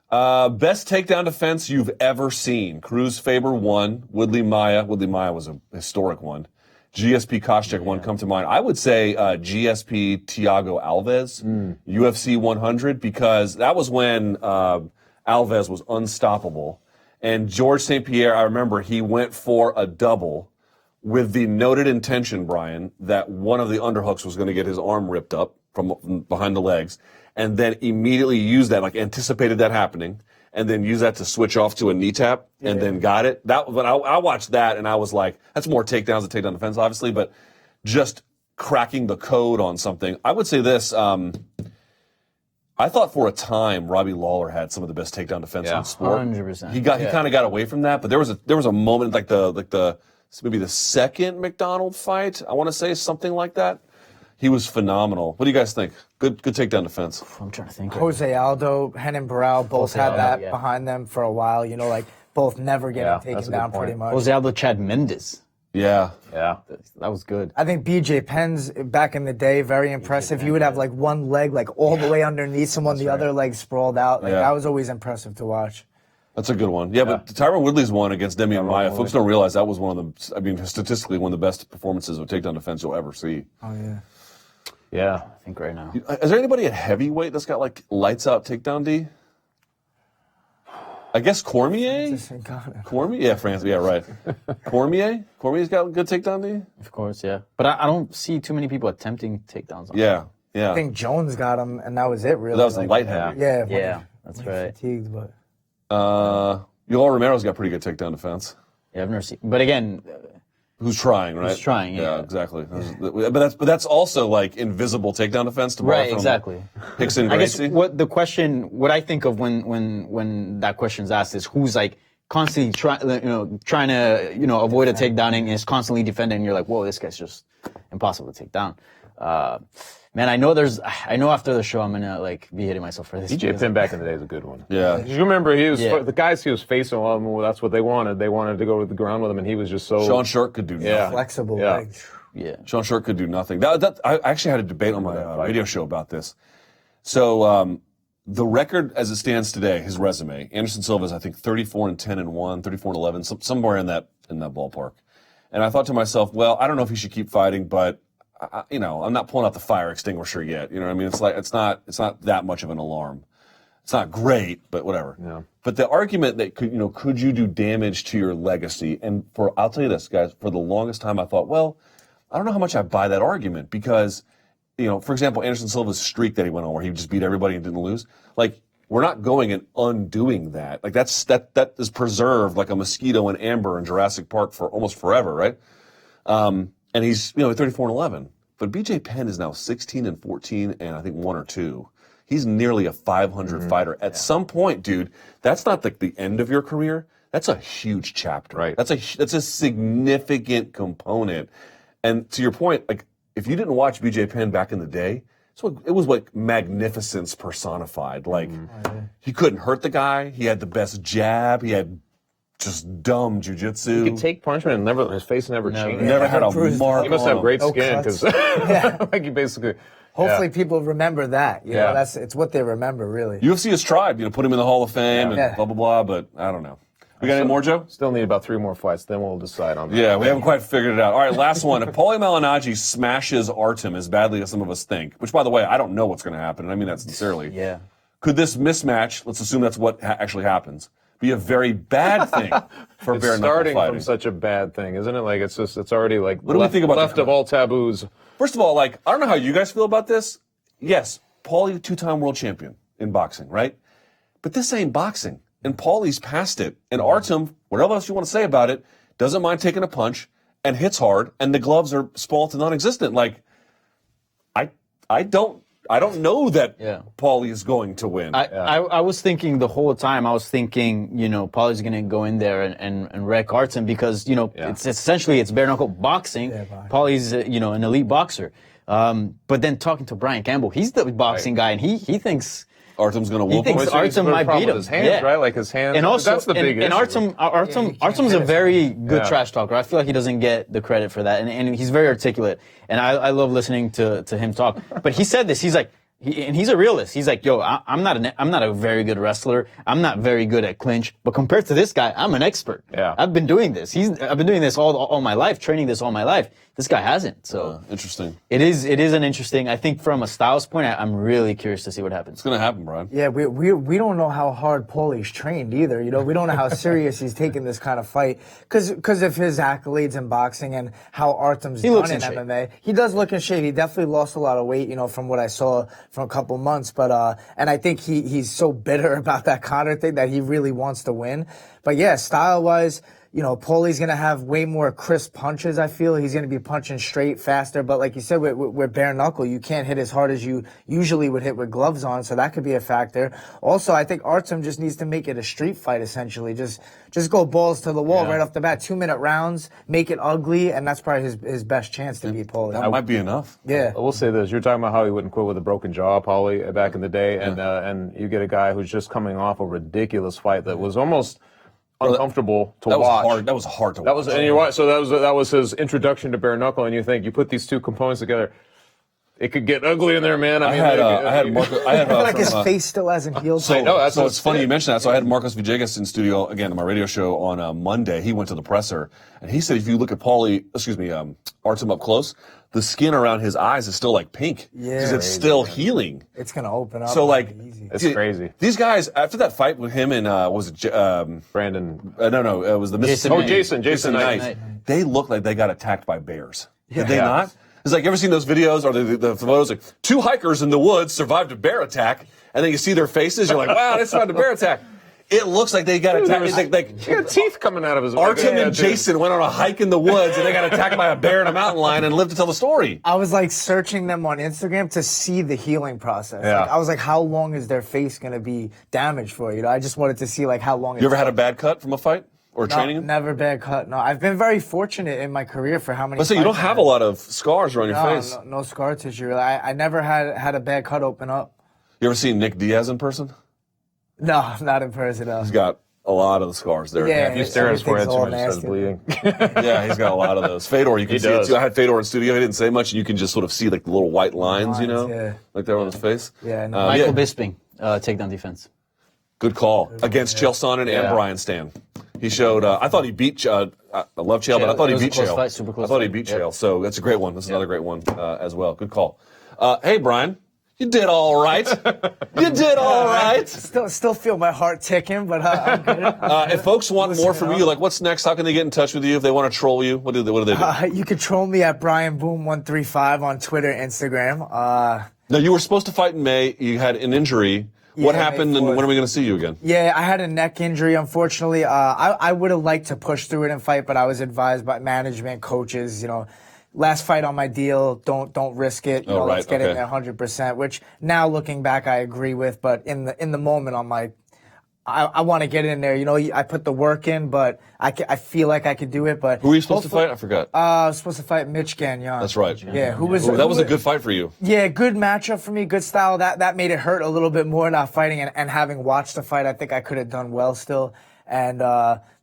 Best takedown defense you've ever seen. Cruz Faber 1, Woodley Maya. Woodley Maya was a historic one. GSP Koscheck 1 come to mind. I would say GSP Thiago Alves, UFC 100, because that was when Alves was unstoppable. And George St. Pierre, I remember he went for a double with the noted intention, Brian, that one of the underhooks was going to get his arm ripped up from behind the legs, and then immediately used that, like anticipated that happening, and then used that to switch off to a knee tap, and then got it. But I watched that, and I was like, that's more takedowns and takedown defense, obviously, but just cracking the code on something. I would say this. I thought for a time Robbie Lawler had some of the best takedown defense in the sport. 100%. He kind of got away from that, but there was a moment like maybe the second McDonald fight, I want to say, something like that. He was phenomenal. What do you guys think? Good takedown defense. I'm trying to think. Jose Aldo, Renan Barão both had that behind them for a while. You know, like both never getting taken down pretty much. Jose Aldo, Chad Mendes. Yeah. Yeah. That was good. I think BJ Penn's back in the day, very impressive. He would have like one leg like all the way underneath someone, the other leg sprawled out. Like that was always impressive to watch. That's a good one. Yeah, but Tyron Woodley's one against Demian Maia. Folks don't realize that was one of the, I mean, statistically one of the best performances of takedown defense you'll ever see. Oh, yeah. Yeah. I think right now. Is there anybody at heavyweight that's got like lights out takedown D? I guess Cormier? Cormier? Yeah, France. Yeah, right. Cormier? Cormier's got good takedown D? Of course, yeah. But I don't see too many people attempting takedowns on him. Yeah. I think Jones got him, and that was it, really. That was like, light heavy. Yeah, that's right. Fatigued, but. Yoel Romero's got pretty good takedown defense. Yeah, I've never seen. But again, who's trying, right? Who's trying, yeah. Exactly. But that's also like invisible takedown defense to borrow from exactly. Hickson I guess Gracie. what I think of when that question's asked is who's like constantly trying to avoid a takedowning and is constantly defending. And you're like, whoa, this guy's just impossible to take down. Man, I know after the show I'm gonna like be hitting myself for this. BJ Penn back in the day is a good one. Yeah. You remember the guys he was facing, well, that's what they wanted. They wanted to go to the ground with him, and he was just so. Sean Shirk could do nothing. Flexible. Yeah. Like, Yeah. Sean Shirk could do nothing. I actually had a debate on my radio show about this. So the record as it stands today, his resume, Anderson Silva's I think 34-10-1, 34-11, somewhere in that ballpark. And I thought to myself, well, I don't know if he should keep fighting, but I'm not pulling out the fire extinguisher yet. You know what I mean? It's like it's not that much of an alarm. It's not great, but whatever. Yeah. But the argument that could you do damage to your legacy? And I'll tell you this, guys, for the longest time I thought, well, I don't know how much I buy that argument because, for example, Anderson Silva's streak that he went on where he just beat everybody and didn't lose. Like, we're not going and undoing that. Like that is preserved like a mosquito in amber in Jurassic Park for almost forever, right? And he's 34-11. But BJ Penn is now 16-14 and I think 1 or 2. He's nearly a 500 fighter. At some point, dude, that's not like the end of your career. That's a huge chapter. Right. That's a significant component. And to your point, like if you didn't watch BJ Penn back in the day, it was like magnificence personified. Like he couldn't hurt the guy. He had the best jab. He had just dumb jujitsu. He could take punishment and his face never changed. Never had a mark. He must have great No skin cuts. because like he basically. Hopefully people remember that. You know, Yeah. it's what they remember, really. UFC has tried, put him in the Hall of Fame and blah, blah, blah, but I don't know. We got any more, Joe? Still need about 3 more fights, then we'll decide on that. Yeah, we haven't quite figured it out. All right, last one. If Paulie Malignaggi smashes Artem as badly as some of us think, which, by the way, I don't know what's going to happen, and I mean that sincerely. Yeah. Could this mismatch, let's assume that's what actually happens, be a very bad thing for It's bare knuckle starting fighting? from such a bad thing, isn't it? Like it's already like What do we think about left the- of all taboos. First of all, like, I don't know how you guys feel about this. Yes, Paulie, 2-time world champion in boxing, right? But this ain't boxing. And Paulie's past it. And Artem, whatever else you want to say about it, doesn't mind taking a punch and hits hard, and the gloves are small to non-existent. Like, I don't know that Paulie is going to win. I was thinking the whole time, Paulie's going to go in there and wreck Artem because, it's essentially it's bare knuckle boxing. Paulie's, an elite boxer. But then talking to Brian Campbell, he's the boxing guy, and he thinks Artem's going to whoop him. thinks Artem might beat him. His hands, right? Like his hands. And also, that's the big issue. Artem's a very good trash talker. I feel like he doesn't get the credit for that, and he's very articulate. And I love listening to him talk. But he said this. He's like, And he's a realist. He's like, yo, I'm not a very good wrestler. I'm not very good at clinch. But compared to this guy, I'm an expert. Yeah. I've been doing this. I've been doing this all my life, training this all my life. This guy hasn't. So interesting. It is an interesting. I think from a styles point, I'm really curious to see what happens. It's gonna happen, Brian. Yeah, we don't know how hard Paulie's trained either. You know, we don't know how serious he's taking this kind of fight because of his accolades in boxing and how Artem's done in MMA. He does look in shape. He definitely lost a lot of weight, you know, from what I saw from a couple months. But and I think he's so bitter about that Conor thing that he really wants to win. But yeah, style-wise, you know, Paulie's going to have way more crisp punches, I feel. He's going to be punching straight, faster. But like you said, with bare knuckle, you can't hit as hard as you usually would hit with gloves on, so that could be a factor. Also, I think Artem just needs to make it a street fight, essentially. Just go balls to the wall right off the bat. 2-minute rounds, make it ugly, and that's probably his best chance to beat Paulie. That might be enough. Yeah. I will say this. You're talking about how he wouldn't quit with a broken jaw, Paulie, back in the day. And you get a guy who's just coming off a ridiculous fight that was almost uncomfortable to watch. That was hard to watch. That was, and you're right. So that was his introduction to bare knuckle. And you think you put these two components together, it could get ugly in there, man. I feel like his face still hasn't healed. So it's funny you mentioned that. So I had Marcos Villegas in studio again on my radio show on Monday. He went to the presser and he said if you look at Artem up close, the skin around his eyes is still like pink because it's still healing. It's gonna open up. So like, easy. It's crazy. These guys after that fight with him and Brandon? No, it was the Mississippi. Jason Knight. They look like they got attacked by bears. Did they not? It's like, you ever seen those videos or the photos like 2 hikers in the woods survived a bear attack, and then you see their faces, you're like, wow, they survived a bear attack. It looks like they got attacked. He got teeth coming out of his. Artem and Jason went on a hike in the woods, and they got attacked by a bear in a mountain lion and lived to tell the story. I was like searching them on Instagram to see the healing process. Yeah. Like, I was like, how long is their face going to be damaged for? You know, I just wanted to see like how long. You ever had a bad cut from a fight or training? Never bad cut. No, I've been very fortunate in my career for how many. Let's say you don't have a lot of scars around your face. No scar tissue. Really. I never had a bad cut open up. You ever seen Nick Diaz in person? No, not in person. No. He's got a lot of the scars there. Yeah, If you stare at his forehead too much, it starts bleeding. Yeah, he's got a lot of those. Fedor, you can see it too. I had Fedor in studio. He didn't say much, and you can just sort of see like the little white lines, you know, like there on his face. Yeah. No. Michael Bisping, takedown defense. Good call against Chael Sonnen and Brian Stann. He showed. I thought he beat. I love Chael, but I thought he beat Chael. Fight, super close I thought he beat Chael. So that's a great one. That's another great one as well. Good call. Hey, Brian. You did all right. You did all right. Still feel my heart ticking, but I'm good. If folks want more from you, like what's next? How can they get in touch with you if they want to troll you? What do they do? You can troll me at BrianBoom135 on Twitter, Instagram. Now, you were supposed to fight in May. You had an injury. What happened, and when are we going to see you again? Yeah, I had a neck injury, unfortunately. I would have liked to push through it and fight, but I was advised by management, coaches, you know, last fight on my deal, don't risk it. You know, let's get in there 100%, which now looking back, I agree with. But in the moment, I'm like, I want to get in there. You know, I put the work in, but I feel like I could do it. But who were you supposed to fight? I forgot. I was supposed to fight Mitch Gagnon. That's right. Yeah, that was a good fight for you. Yeah, good matchup for me, good style. That made it hurt a little bit more not fighting, and having watched the fight, I think I could have done well still. And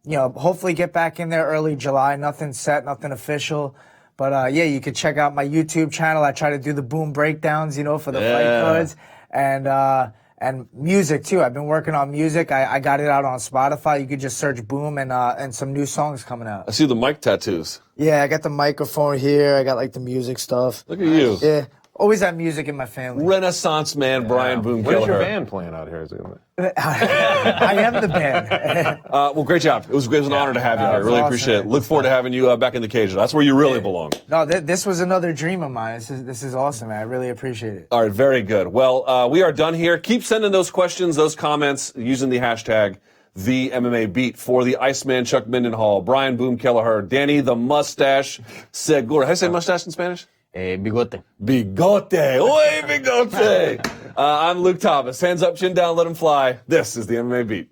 you know, hopefully get back in there early July. Nothing set, nothing official. But yeah, you could check out my YouTube channel. I try to do the boom breakdowns, you know, for the fight cards. And music too. I've been working on music. I got it out on Spotify. You could just search Boom and some new songs coming out. I see the mic tattoos. Yeah, I got the microphone here. I got like the music stuff. Look at you. Yeah. Always have music in my family. Renaissance man, Brian Boom Killer. Where's your band playing out here? I am the band. Well, great job. It was an honor to have you here. I really appreciate it. Look forward to having you back in the cage. That's where you really belong. No, this was another dream of mine. This is awesome, man. I really appreciate it. All right, very good. Well, we are done here. Keep sending those questions, those comments, using the hashtag the MMA Beat for the Iceman Chuck Mindenhall, Brian Boom Kelleher, Danny the Mustache Segura. How do you say mustache in Spanish? Bigote. Bigote. Oy, bigote. I'm Luke Thomas. Hands up, chin down, let him fly. This is the MMA Beat.